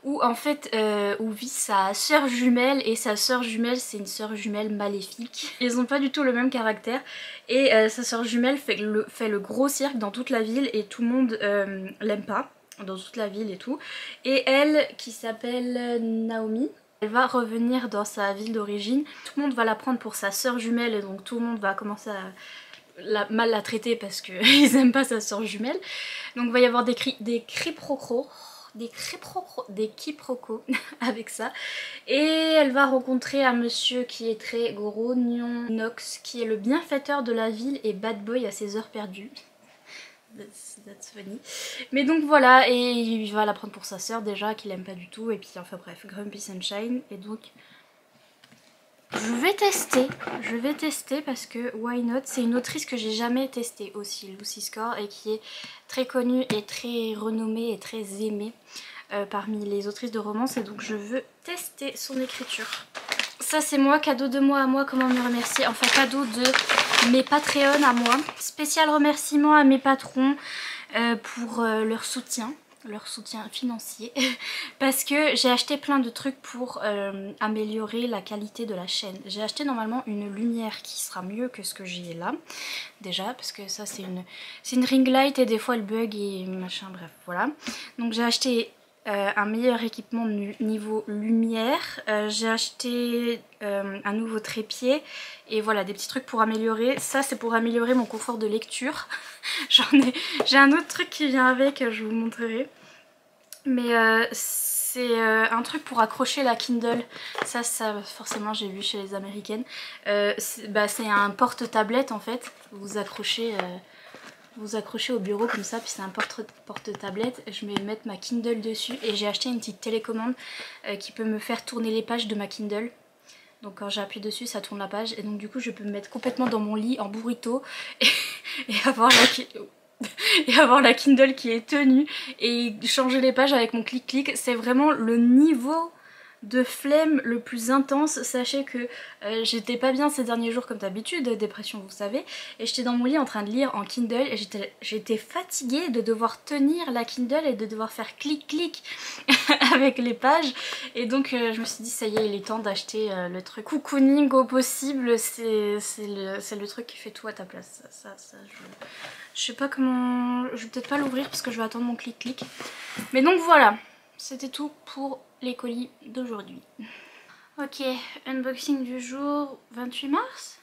où en fait où vit sa sœur jumelle, et sa sœur jumelle c'est une sœur jumelle maléfique. Ils ont pas du tout le même caractère et sa sœur jumelle fait le gros cirque dans toute la ville et tout le monde l'aime pas dans toute la ville et tout. Et elle, qui s'appelle Naomi, elle va revenir dans sa ville d'origine, tout le monde va la prendre pour sa sœur jumelle et donc tout le monde va commencer à mal la traiter parce qu'ils aiment pas sa sœur jumelle. Donc il va y avoir des quiproquos avec ça. Et elle va rencontrer un monsieur qui est très grognon, Knox, qui est le bienfaiteur de la ville et bad boy à ses heures perdues. That's funny. Mais donc voilà, et il va la prendre pour sa sœur déjà, qu'il aime pas du tout, et puis enfin bref, Grumpy Sunshine. Et donc je vais tester parce que why not. C'est une autrice que j'ai jamais testée aussi, Lucy Score, et qui est très connue et très renommée et très aimée parmi les autrices de romance, et donc je veux tester son écriture. Ça c'est moi, cadeau de moi à moi, comment me remercier, enfin cadeau de mes Patreons à moi. Spécial remerciement à mes patrons pour leur soutien financier parce que j'ai acheté plein de trucs pour améliorer la qualité de la chaîne. J'ai acheté normalement une lumière qui sera mieux que ce que j'ai là déjà, parce que ça c'est une ring light et des fois elle bug et machin, bref voilà. Donc j'ai acheté un meilleur équipement niveau lumière, j'ai acheté un nouveau trépied et voilà, des petits trucs pour améliorer. Ça c'est pour améliorer mon confort de lecture. J'ai un autre truc qui vient avec, je vous montrerai. Mais c'est un truc pour accrocher la Kindle. Ça forcément j'ai vu chez les américaines. C'est un porte-tablette en fait. Vous accrochez au bureau comme ça, puis c'est un porte-tablette. Je vais mettre ma Kindle dessus et j'ai acheté une petite télécommande qui peut me faire tourner les pages de ma Kindle. Donc quand j'appuie dessus ça tourne la page et donc du coup je peux me mettre complètement dans mon lit en burrito et avoir la Kindle qui est tenue et changer les pages avec mon clic-clic. C'est vraiment le niveau de flemme le plus intense. Sachez que j'étais pas bien ces derniers jours comme d'habitude, dépression vous savez, et j'étais dans mon lit en train de lire en Kindle et j'étais fatiguée de devoir tenir la Kindle et de devoir faire clic-clic avec les pages. Et donc je me suis dit ça y est, il est temps d'acheter le truc cocooning au possible. C'est le truc qui fait tout à ta place. Je sais pas comment... Je vais peut-être pas l'ouvrir parce que je vais attendre mon clic-clic. Mais donc voilà, c'était tout pour les colis d'aujourd'hui. Ok, unboxing du jour 28 mars.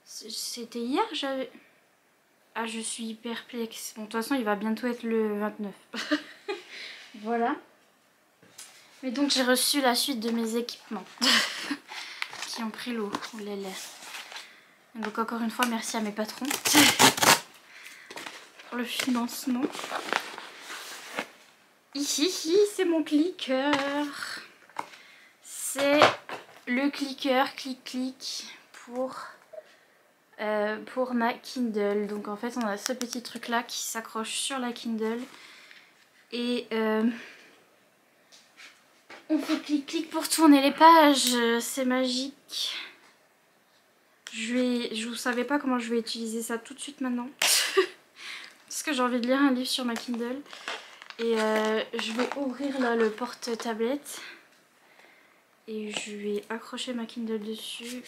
C'était hier, j'avais... Ah, je suis perplexe. Bon, de toute façon, il va bientôt être le 29. Voilà. Mais donc, j'ai reçu la suite de mes équipements qui ont pris l'eau. Donc, encore une fois, merci à mes patrons pour le financement. Ici, c'est mon clicker. C'est le clicker clic-clic pour ma Kindle. Donc en fait on a ce petit truc là qui s'accroche sur la Kindle et on fait clic-clic pour tourner les pages. C'est magique. Je ne savais pas comment je vais utiliser ça tout de suite maintenant. Parce que j'ai envie de lire un livre sur ma Kindle. Et je vais ouvrir là le porte-tablette. Et je vais accrocher ma Kindle dessus.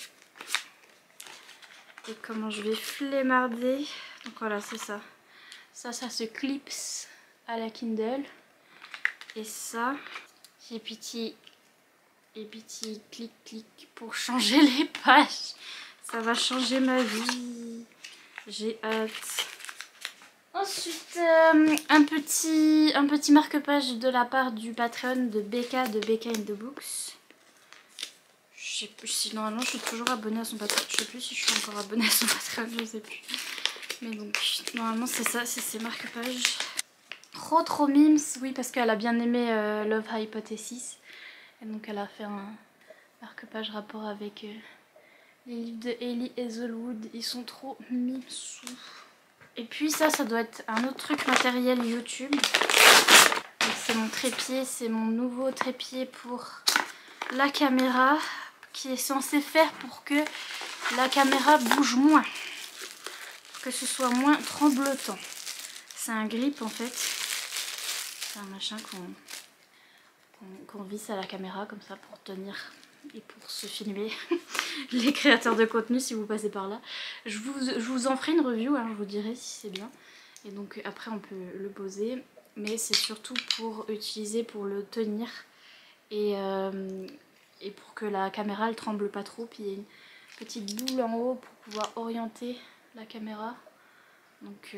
Et comment je vais flémarder. Donc voilà, c'est ça. Ça se clipse à la Kindle. Et ça, j'ai petit clic pour changer les pages. Ça va changer ma vie. J'ai hâte. Ensuite, un petit marque-page de la part du Patreon de Becca in the Books. Je sais plus si normalement je suis toujours abonnée à son Patreon. Je sais plus si je suis encore abonnée à son Patreon, je sais plus. Mais donc, normalement c'est ça, c'est ses marque-pages. Trop mimes, oui, parce qu'elle a bien aimé Love Hypothesis. Et donc elle a fait un marque-page rapport avec les livres de Hailey Hazelwood. Ils sont trop mimsous. Et puis ça doit être un autre truc matériel YouTube. C'est mon trépied, c'est mon nouveau trépied pour la caméra, qui est censé faire pour que la caméra bouge moins, pour que ce soit moins tremblotant. C'est un grip en fait, c'est un machin qu'on visse à la caméra comme ça pour tenir et pour se filmer. Les créateurs de contenu, si vous passez par là, je vous en ferai une review, hein, je vous dirai si c'est bien. Et donc après on peut le poser, mais c'est surtout pour utiliser, pour le tenir et pour que la caméra elle tremble pas trop. Puis il y a une petite boule en haut pour pouvoir orienter la caméra. Donc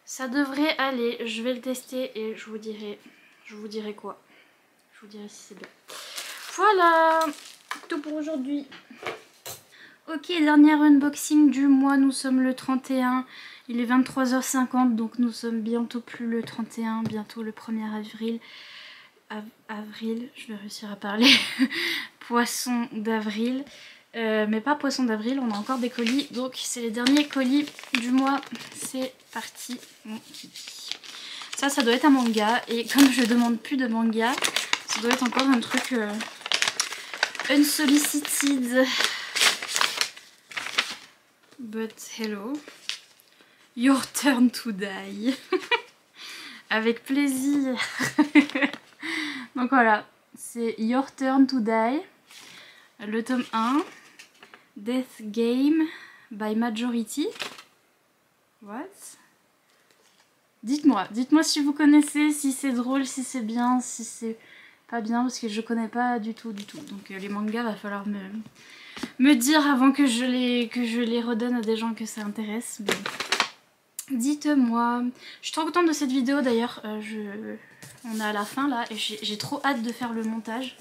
ça devrait aller. Je vais le tester et je vous dirai quoi. Je vous dirai si c'est bien. Voilà, tout pour aujourd'hui. Ok, dernier unboxing du mois. Nous sommes le 31. Il est 23h50, donc nous sommes bientôt plus le 31, bientôt le 1er avril. Avril, je vais réussir à parler. Poisson d'avril. Mais pas poisson d'avril, on a encore des colis. Donc c'est les derniers colis du mois. C'est parti, mon kiki. Ça doit être un manga. Et comme je demande plus de manga, ça doit être encore un truc unsolicited. But hello. Your turn to die. Avec plaisir. Donc voilà, c'est Your Turn to Die, le tome 1, Death Game by Majority. What? Dites-moi si vous connaissez, si c'est drôle, si c'est bien, si c'est pas bien, parce que je connais pas du tout. Donc les mangas, va falloir me dire avant que je les redonne à des gens que ça intéresse. Mais dites-moi. Je suis trop contente de cette vidéo d'ailleurs. On est à la fin là et j'ai trop hâte de faire le montage.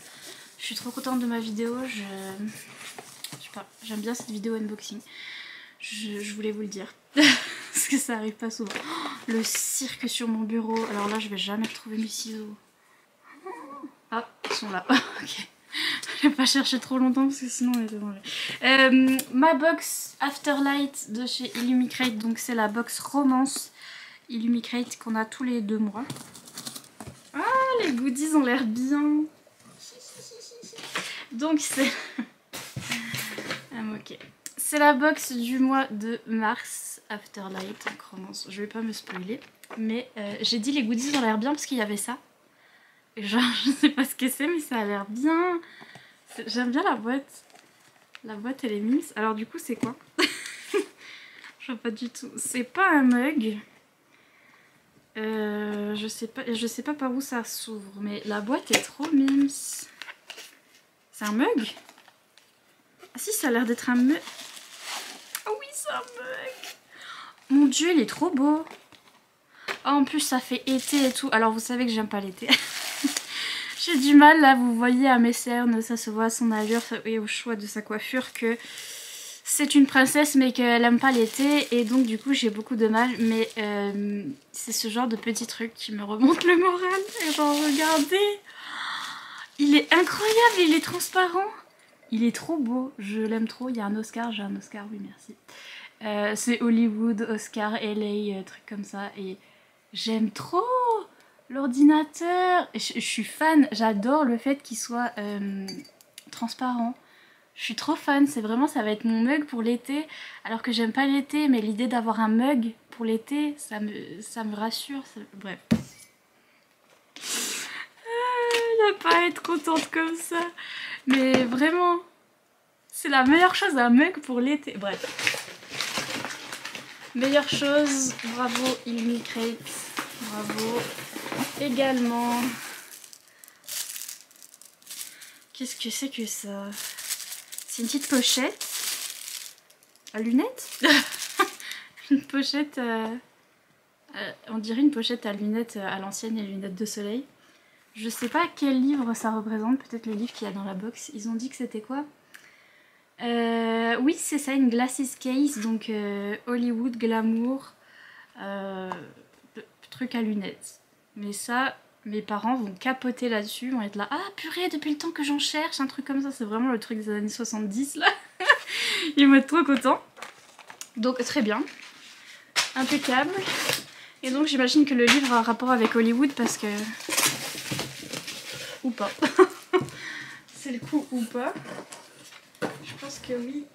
Je suis trop contente de ma vidéo. Je sais pas, j'aime bien cette vidéo unboxing. Je voulais vous le dire. Parce que ça arrive pas souvent. Oh, le cirque sur mon bureau. Alors là, je vais jamais retrouver mes ciseaux. Ah, ils sont là. Ok. Je vais pas chercher trop longtemps parce que sinon on était mangés. Ma box Afterlight de chez Illumicrate. Donc c'est la box romance Illumicrate qu'on a tous les 2 mois. Ah, les goodies ont l'air bien. Donc c'est... ok. C'est la box du mois de mars, Afterlight, donc romance. Je vais pas me spoiler. Mais j'ai dit les goodies ont l'air bien parce qu'il y avait ça. Et genre, je sais pas ce que c'est, mais ça a l'air bien. J'aime bien la boîte. La boîte, elle est mince. Alors du coup, c'est quoi? Je vois pas du tout. C'est pas un mug. Je sais pas par où ça s'ouvre, mais la boîte est trop mimes. C'est un mug? Ah si, ça a l'air d'être un mug. Oh oui, c'est un mug. Mon dieu, il est trop beau. Oh, en plus, ça fait été et tout. Alors, vous savez que j'aime pas l'été. J'ai du mal, là, vous voyez à mes cernes, ça se voit à son allure et au choix de sa coiffure que c'est une princesse mais qu'elle aime pas l'été et donc du coup j'ai beaucoup de mal, mais c'est ce genre de petit truc qui me remonte le moral. Et genre regardez, il est incroyable, il est transparent, il est trop beau, je l'aime trop. Il y a un Oscar, j'ai un Oscar, oui merci. C'est Hollywood, Oscar, LA, truc comme ça et j'aime trop l'ordinateur. Je suis fan, j'adore le fait qu'il soit transparent. Je suis trop fan, c'est vraiment, ça va être mon mug pour l'été, alors que j'aime pas l'été, mais l'idée d'avoir un mug pour l'été, ça me rassure, bref. Il y ne pas être contente comme ça. Mais vraiment, c'est la meilleure chose un mug pour l'été. Bref. Meilleure chose, bravo Illuminate. Bravo. Également. Qu'est-ce que c'est que ça? C'est une petite pochette. À lunettes. Une pochette... on dirait une pochette à lunettes à l'ancienne et lunettes de soleil. Je sais pas quel livre ça représente, peut-être le livre qu'il y a dans la box. Ils ont dit que c'était quoi? Oui, c'est ça, une glasses case, donc Hollywood, glamour, truc à lunettes. Mais ça, mes parents vont capoter là-dessus, vont être là, ah purée, depuis le temps que j'en cherche, un truc comme ça, c'est vraiment le truc des années 70 là. Ils vont être trop contents. Donc très bien, impeccable. Et donc j'imagine que le livre a un rapport avec Hollywood parce que... Ou pas. C'est le coup ou pas. Je pense que oui.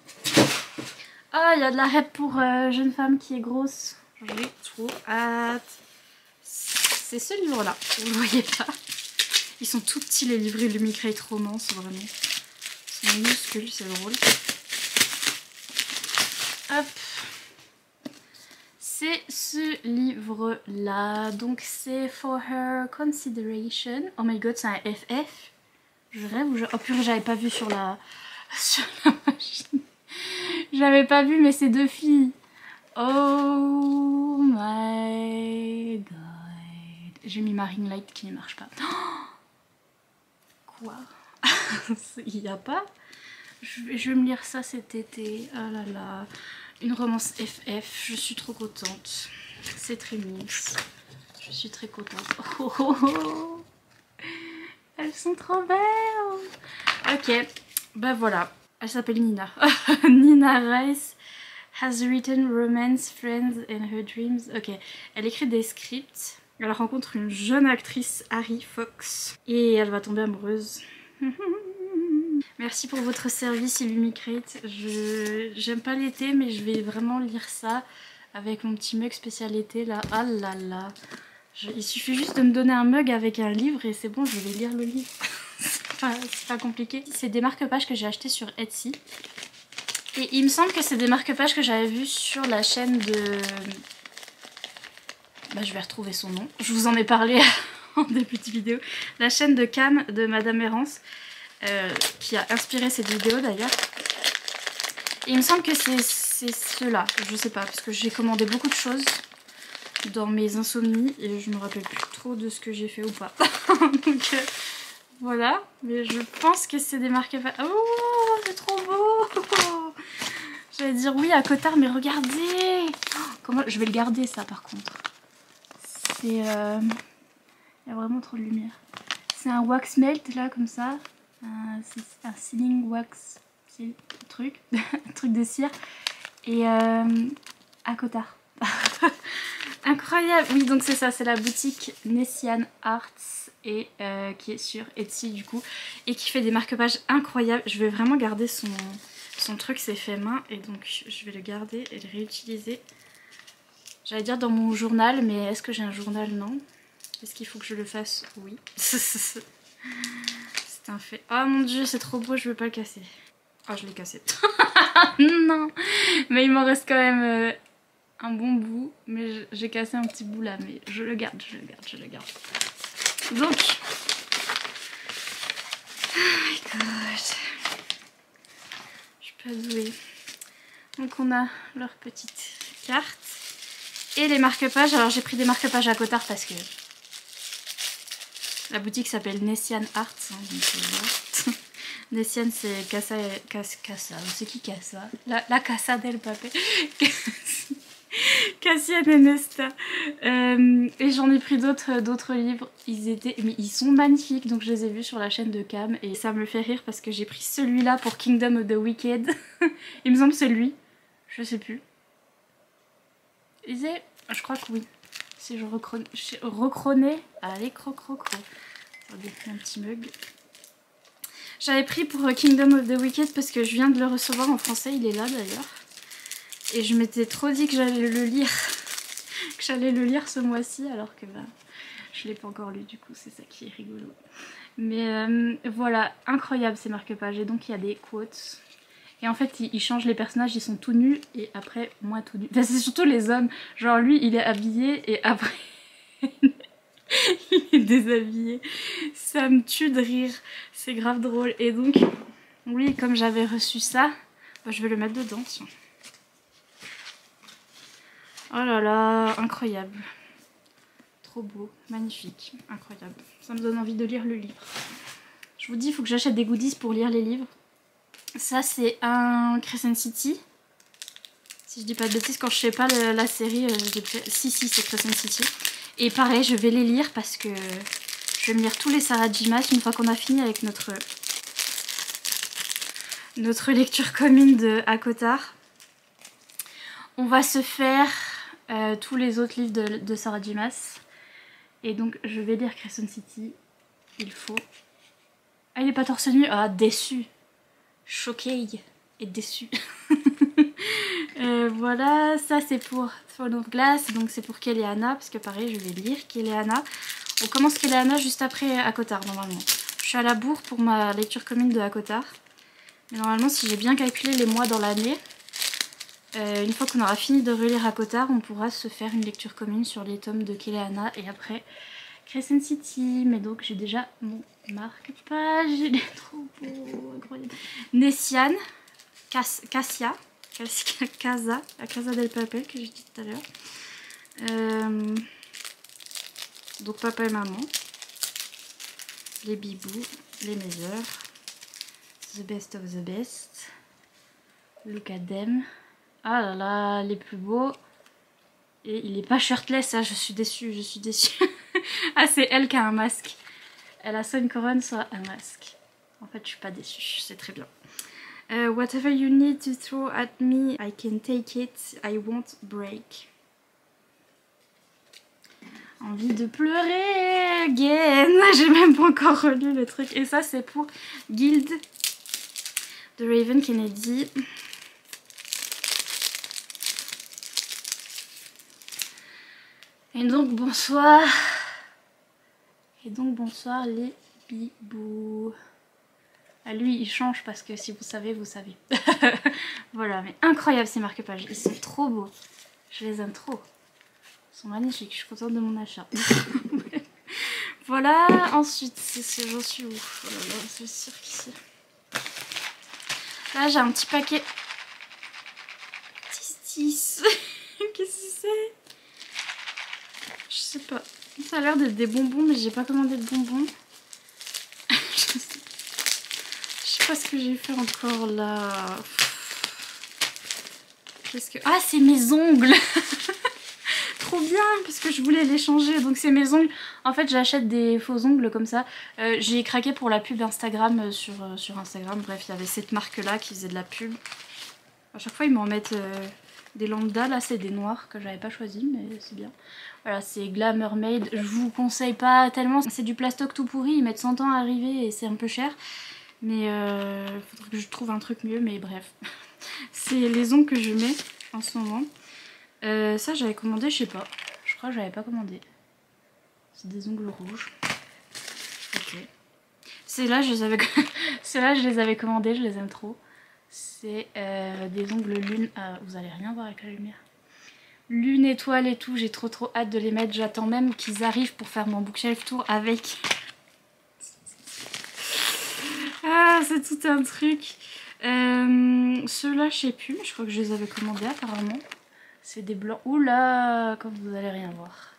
Ah, il y a de la rep pour jeune femme qui est grosse. J'ai trop hâte. C'est ce livre-là, vous le voyez pas. Ils sont tout petits les livres Illuminate Romance, vraiment. Ils sont minuscules, c'est drôle. Hop. C'est ce livre-là. Donc c'est For Her Consideration. Oh my god, c'est un FF. Je rêve ou je... Oh purée, j'avais pas vu sur la machine. J'avais pas vu, mais c'est deux filles. Oh my god. J'ai mis ma ring light qui ne marche pas. Oh, quoi? Il n'y a pas? Je vais me lire ça cet été. Ah là là. Une romance FF. Je suis trop contente. C'est très mix. Je suis très contente. Oh, oh, oh. Elles sont trop belles. Ok. Bah voilà. Elle s'appelle Nina. Nina Rice has written romance, friends and her dreams. Ok. Elle écrit des scripts. Elle rencontre une jeune actrice, Harry Fox, et elle va tomber amoureuse. Merci pour votre service Illuminate. J'aime pas l'été, mais je vais vraiment lire ça avec mon petit mug spécial été là. Ah là là. Il suffit juste de me donner un mug avec un livre et c'est bon, je vais lire le livre. C'est pas compliqué. C'est des marque-pages que j'ai acheté sur Etsy. Et il me semble que c'est des marque-pages que j'avais vus sur la chaîne de... Bah, je vais retrouver son nom. Je vous en ai parlé en début de vidéo. La chaîne de Cam de Madame Errance, qui a inspiré cette vidéo d'ailleurs. Et il me semble que c'est ceux-là. Je sais pas, parce que j'ai commandé beaucoup de choses dans mes insomnies et je me rappelle plus trop de ce que j'ai fait ou pas. Donc voilà. Mais je pense que c'est des marques... Oh, c'est trop beau. J'allais dire oui à Cotard, mais regardez. Comment... Je vais le garder ça par contre. C'est... Il y a vraiment trop de lumière. C'est un wax melt là comme ça. C'est un sealing wax. C'est le truc. Un truc de cire. Et à Cotard. Incroyable. Oui donc c'est ça. C'est la boutique Nessian Arts. Et qui est sur Etsy du coup. Et qui fait des marque-pages incroyables. Je vais vraiment garder son truc. C'est fait main. Et donc je vais le garder et le réutiliser. J'allais dire dans mon journal, mais est-ce que j'ai un journal? Non. Est-ce qu'il faut que je le fasse? Oui. C'est un fait. Oh mon dieu, c'est trop beau, je veux pas le casser. Oh, je l'ai cassé. Non. Mais il m'en reste quand même un bon bout. Mais j'ai cassé un petit bout là, mais je le garde, je le garde, je le garde. Donc... Oh my god. Je suis pas douée. Donc on a leur petite carte. Et les marque-pages, alors j'ai pris des marque-pages à Cotard parce que la boutique s'appelle Nessian Arts. Hein, donc, Nessian c'est Casa, c'est qui Casa? La Casa del Papel. Cassian et Nesta. Et j'en ai pris d'autres livres. Mais ils sont magnifiques, donc je les ai vus sur la chaîne de Cam. Et ça me fait rire parce que j'ai pris celui-là pour Kingdom of the Wicked. Il me semble que c'est lui. Je sais plus. Je crois que oui. Si je recronais. Allez, croc. Attendez, un petit mug. J'avais pris pour Kingdom of the Wicked parce que je viens de le recevoir en français. Il est là d'ailleurs. Et je m'étais trop dit que j'allais le lire. Ce mois-ci alors que bah, je l'ai pas encore lu du coup. C'est ça qui est rigolo. Mais voilà, incroyable ces marque-pages. Et donc il y a des quotes. Et en fait ils changent les personnages, ils sont tout nus et après moins tout nus. Enfin c'est surtout les hommes, genre lui il est habillé et après il est déshabillé. Ça me tue de rire, c'est grave drôle. Et donc oui, comme j'avais reçu ça, bah, je vais le mettre dedans, tiens. Oh là là, incroyable. Trop beau, magnifique, incroyable. Ça me donne envie de lire le livre. Je vous dis, il faut que j'achète des goodies pour lire les livres. Ça, c'est un Crescent City. Si je dis pas de bêtises, quand je sais pas la série, si, c'est Crescent City. Et pareil, je vais les lire parce que je vais me lire tous les Sarah J. Maas une fois qu'on a fini avec notre lecture commune de ACOTAR. On va se faire tous les autres livres de Sarah J. Maas. Et donc, je vais lire Crescent City. Il faut... Ah, il est pas torse nu. Ah, déçu. Choquée et déçue. Voilà, ça c'est pour Throne of Glass, donc c'est pour Keleana, parce que pareil, je vais lire Keleana. On commence Keleana juste après ACOTAR, normalement. Je suis à la bourre pour ma lecture commune de ACOTAR. Mais normalement, si j'ai bien calculé les mois dans l'année, une fois qu'on aura fini de relire ACOTAR, on pourra se faire une lecture commune sur les tomes de Keleana et après Crescent City. Mais donc j'ai déjà mon marque-page, il est trop beau, incroyable. Nessian, Cassia, la Casa del Papel que j'ai dit tout à l'heure. Donc papa et maman, les bibous, les meilleurs, the best of the best, look at them. Ah là là, les plus beaux. Et il est pas shirtless, hein, je suis déçue, Ah, c'est elle qui a un masque. Elle a soit une couronne, soit un masque. En fait, je suis pas déçue, c'est très bien. Whatever you need to throw at me, I can take it, I won't break. Envie de pleurer again. J'ai même pas encore relu le truc. Et ça, c'est pour Guild de Raven Kennedy. Et donc bonsoir. Et donc bonsoir les bibous. Ah, lui il change parce que si vous savez, vous savez. Voilà, mais incroyable ces marque-pages. Ils sont trop beaux. Je les aime trop. Ils sont magnifiques. Je suis contente de mon achat. Voilà, ensuite, j'en suis où? Oh là là, c'est le cirque ici. Là j'ai un petit paquet. Qu'est-ce que c'est? Je sais pas. Ça a l'air d'être des bonbons, mais j'ai pas commandé de bonbons. Je sais pas ce que j'ai fait encore là. Ah, c'est mes ongles. Trop bien, parce que je voulais les changer. Donc c'est mes ongles. En fait, j'achète des faux ongles comme ça. J'ai craqué pour la pub Instagram sur Instagram. Bref, il y avait cette marque-là qui faisait de la pub. À chaque fois, ils m'en mettent... des lambda, là c'est des noirs que j'avais pas choisi, mais c'est bien. Voilà, c'est Glamour Made. Je vous conseille pas tellement, c'est du plastoc tout pourri, ils mettent 100 ans à arriver et c'est un peu cher. Mais faudrait que je trouve un truc mieux, mais bref. C'est les ongles que je mets en ce moment. Ça j'avais commandé, je sais pas. Je crois que j'avais pas commandé. C'est des ongles rouges. Ok. Ceux-là je les avais commandés, je les aime trop. C'est des ongles lune. Vous allez rien voir avec la lumière. Lune, étoile et tout. J'ai trop hâte de les mettre. J'attends même qu'ils arrivent pour faire mon bookshelf tour avec. Ah, c'est tout un truc. Ceux-là, je sais plus. Mais je crois que je les avais commandés apparemment. C'est des blancs. Oula, comme vous allez rien voir.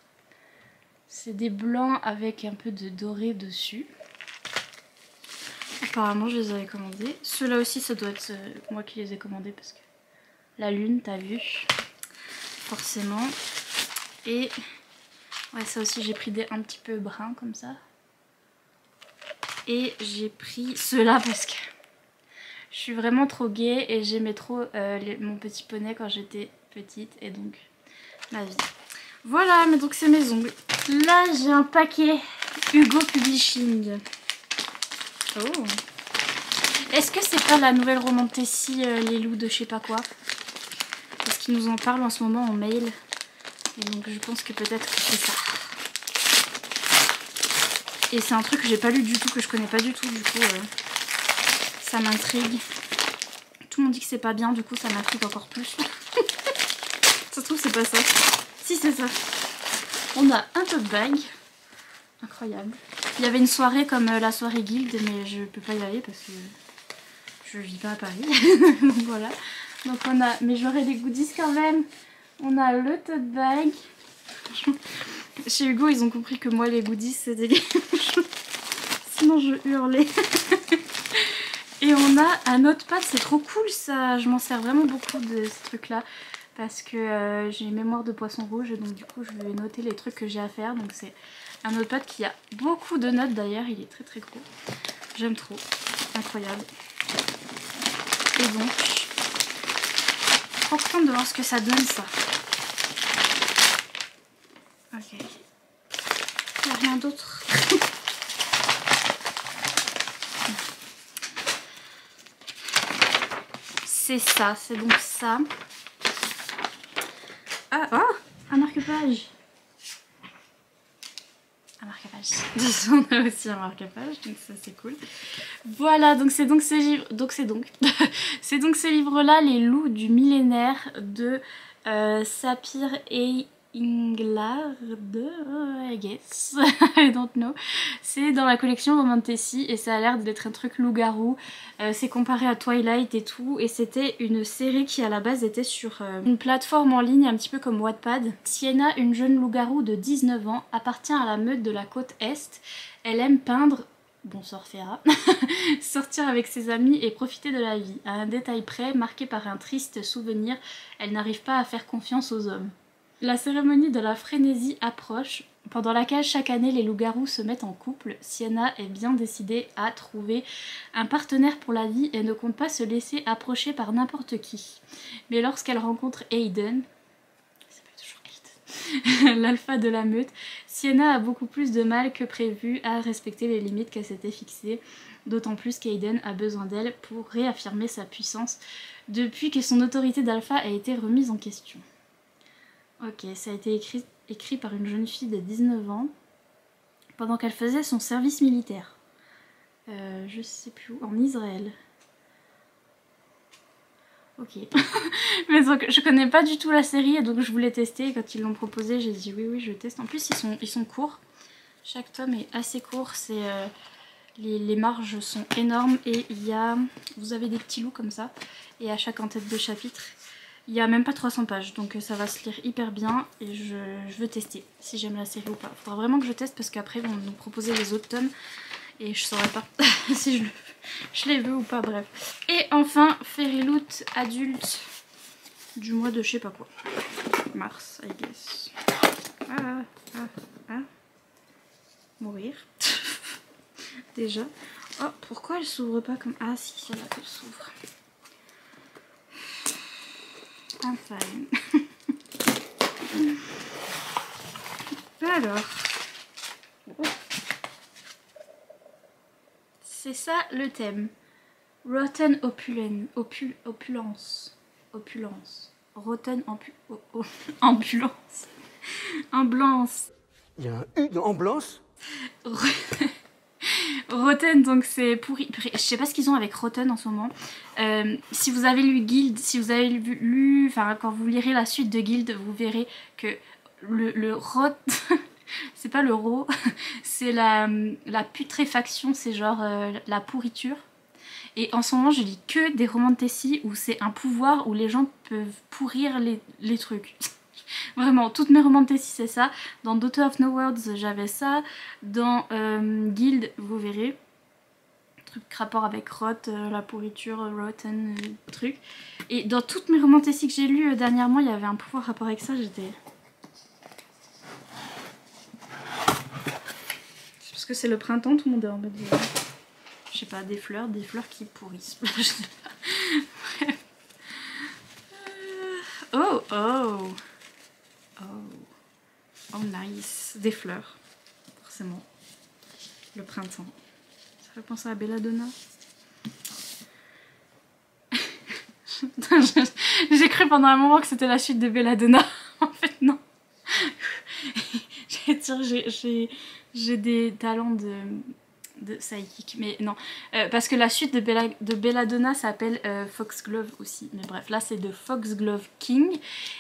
C'est des blancs avec un peu de doré dessus. Apparemment je les avais commandés. Ceux-là aussi ça doit être moi qui les ai commandés parce que la lune, t'as vu. Forcément. Et ouais, ça aussi j'ai pris des un petit peu bruns comme ça. Et j'ai pris ceux-là parce que je suis vraiment trop gaie et j'aimais trop mon petit poney quand j'étais petite et donc ma vie. Voilà, mais donc c'est mes ongles. Là j'ai un paquet Hugo Publishing. Oh. Est-ce que c'est pas la nouvelle roman de Tessie, les loups de je sais pas quoi? Parce qu'ils nous en parlent en ce moment en mail. Et donc je pense que peut-être que c'est ça. Et c'est un truc que j'ai pas lu du tout, que je connais pas du tout, du coup ça m'intrigue. Tout le monde dit que c'est pas bien, du coup ça m'intrigue encore plus. Ça se trouve c'est pas ça. Si c'est ça. On a un tote bag. Incroyable. Il y avait une soirée comme la soirée Guild, mais je peux pas y aller parce que je vis pas à Paris. Donc voilà. Donc on a, mais j'aurai des goodies quand même. On a le tote bag. Chez Hugo ils ont compris que moi les goodies c'était les... Sinon je hurlais. Et on a un notepad, c'est trop cool ça. Je m'en sers vraiment beaucoup de ce truc là. Parce que j'ai une mémoire de poisson rouge. Et donc du coup je vais noter les trucs que j'ai à faire. Donc c'est un notepad qui a beaucoup de notes d'ailleurs. Il est très très gros. J'aime trop. Incroyable. Et donc... trop contente de voir ce que ça donne ça. Ok. Il n'y a rien d'autre. C'est ça, c'est donc ça. Ah, oh, un marque-page. Un marque-page. On a aussi un marque-page, donc ça c'est cool. Voilà, donc c'est donc ces livres. C'est donc ces livres-là, Les loups du millénaire de Sapir et Inglard, I guess, I don't know. C'est dans la collection Roman Tessie et ça a l'air d'être un truc loup-garou. C'est comparé à Twilight et tout. Et c'était une série qui à la base était sur une plateforme en ligne un petit peu comme Wattpad. Sienna, une jeune loup-garou de 19 ans, appartient à la meute de la côte Est. Elle aime peindre, bonsoir Ferra, sortir avec ses amis et profiter de la vie. À un détail près, marqué par un triste souvenir, elle n'arrive pas à faire confiance aux hommes. La cérémonie de la frénésie approche, pendant laquelle chaque année les loups-garous se mettent en couple. Sienna est bien décidée à trouver un partenaire pour la vie et ne compte pas se laisser approcher par n'importe qui. Mais lorsqu'elle rencontre Aiden, l'alpha de la meute, Sienna a beaucoup plus de mal que prévu à respecter les limites qu'elle s'était fixées, d'autant plus qu'Aiden a besoin d'elle pour réaffirmer sa puissance depuis que son autorité d'alpha a été remise en question. Ok, ça a été écrit par une jeune fille de 19 ans pendant qu'elle faisait son service militaire. Je sais plus où, en Israël. Ok. Mais donc je connais pas du tout la série et donc je voulais tester et quand ils l'ont proposé j'ai dit oui je teste. En plus ils sont courts. Chaque tome est assez court, c'est les marges sont énormes et il y a... vous avez des petits loups comme ça et à chaque en-tête de chapitre il y a même pas 300 pages donc ça va se lire hyper bien et je veux tester si j'aime la série ou pas. Faudra vraiment que je teste parce qu'après ils vont nous proposer les autres tomes et je saurais pas si je les veux ou pas, bref. Et enfin Fairy Loot adulte du mois de je sais pas quoi. Mars, I guess. Mourir. Déjà. Oh, pourquoi elle s'ouvre pas comme... Ah si, c'est là qu'elle s'ouvre. Enfin. Alors. C'est ça le thème. Rotten opulence. Rotten ambulance. Ambulance. Il y a un U dans ambulance. Rotten, donc c'est pourri. Je sais pas ce qu'ils ont avec Rotten en ce moment. Si vous avez lu Guild, si vous avez lu, enfin quand vous lirez la suite de Guild, vous verrez que le rot, c'est pas le raw, c'est la putréfaction, c'est genre la pourriture. Et en ce moment je lis que des romans de Tessie où c'est un pouvoir où les gens peuvent pourrir les trucs. Vraiment, toutes mes romans de Tessie c'est ça. Dans Daughter of No Words j'avais ça. Dans Guild vous verrez. Truc rapport avec rot, la pourriture, rotten, truc. Et dans toutes mes romans de Tessie que j'ai lus dernièrement il y avait un pouvoir rapport avec ça, j'étais... C'est parce que c'est le printemps, tout le monde est en mode... je sais pas, des fleurs qui pourrissent. Je sais pas. Bref. Oh nice. Des fleurs, forcément. Le printemps. Ça fait penser à Belladonna. J'ai cru pendant un moment que c'était la suite de Belladonna. En fait non. J'ai mentir, j'ai des talents de psychic, mais non, parce que la suite de Belladonna s'appelle Foxglove aussi, mais bref, là c'est de Foxglove King,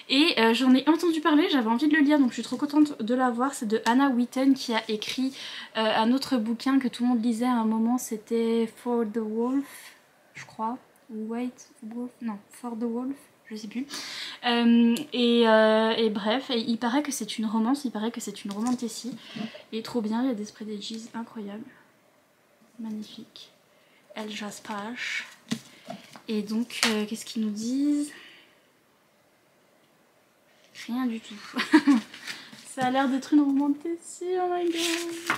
et j'en ai entendu parler, j'avais envie de le lire, donc je suis trop contente de l'avoir. C'est de Anna Witten qui a écrit un autre bouquin que tout le monde lisait à un moment, c'était For the Wolf, je crois, ou Wait, Wolf, non, For the Wolf, je sais plus. Et bref, et il paraît que c'est une romance, il paraît que c'est une romantécie, et trop bien, il y a des spread edges incroyables. Magnifique. Elle Jaspage. Et donc, qu'est-ce qu'ils nous disent? Rien du tout. Ça a l'air d'être une romantécie, oh my god.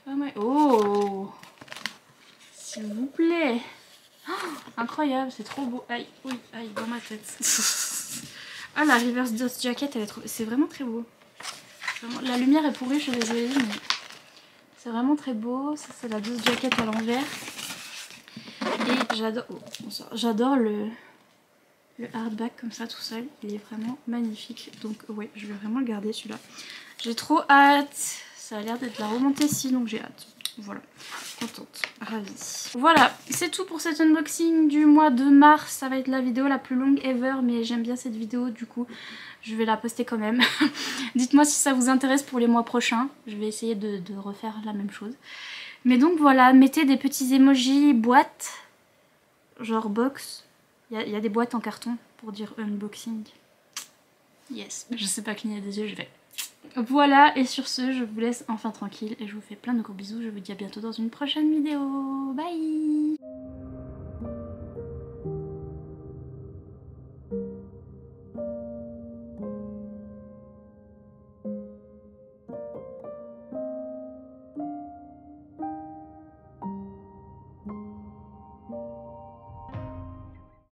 Oh my... Oh, s'il vous plaît. Oh, incroyable, c'est trop beau. Aïe, oui, aïe, dans ma tête. Ah, la Reverse Dust Jacket, elle est trop... C'est vraiment très beau. Vraiment... La lumière est pourrie, je suis désolée, mais... C'est vraiment très beau. Ça, c'est la Dust Jacket à l'envers. Et j'adore... Oh, j'adore le hardback comme ça, tout seul. Il est vraiment magnifique. Donc, ouais, je vais vraiment le garder, celui-là. J'ai trop hâte. Ça a l'air d'être la romantécie, donc j'ai hâte. Voilà, contente, ravie. Voilà, c'est tout pour cet unboxing du mois de mars. Ça va être la vidéo la plus longue ever, mais j'aime bien cette vidéo, du coup je vais la poster quand même. Dites-moi si ça vous intéresse pour les mois prochains. Je vais essayer de refaire la même chose. Mais donc voilà, mettez des petits emojis boîtes, genre box. Il y a des boîtes en carton pour dire unboxing. Yes, je sais pas cligner des yeux, je vais. Voilà, et sur ce, je vous laisse enfin tranquille et je vous fais plein de gros bisous. Je vous dis à bientôt dans une prochaine vidéo. Bye!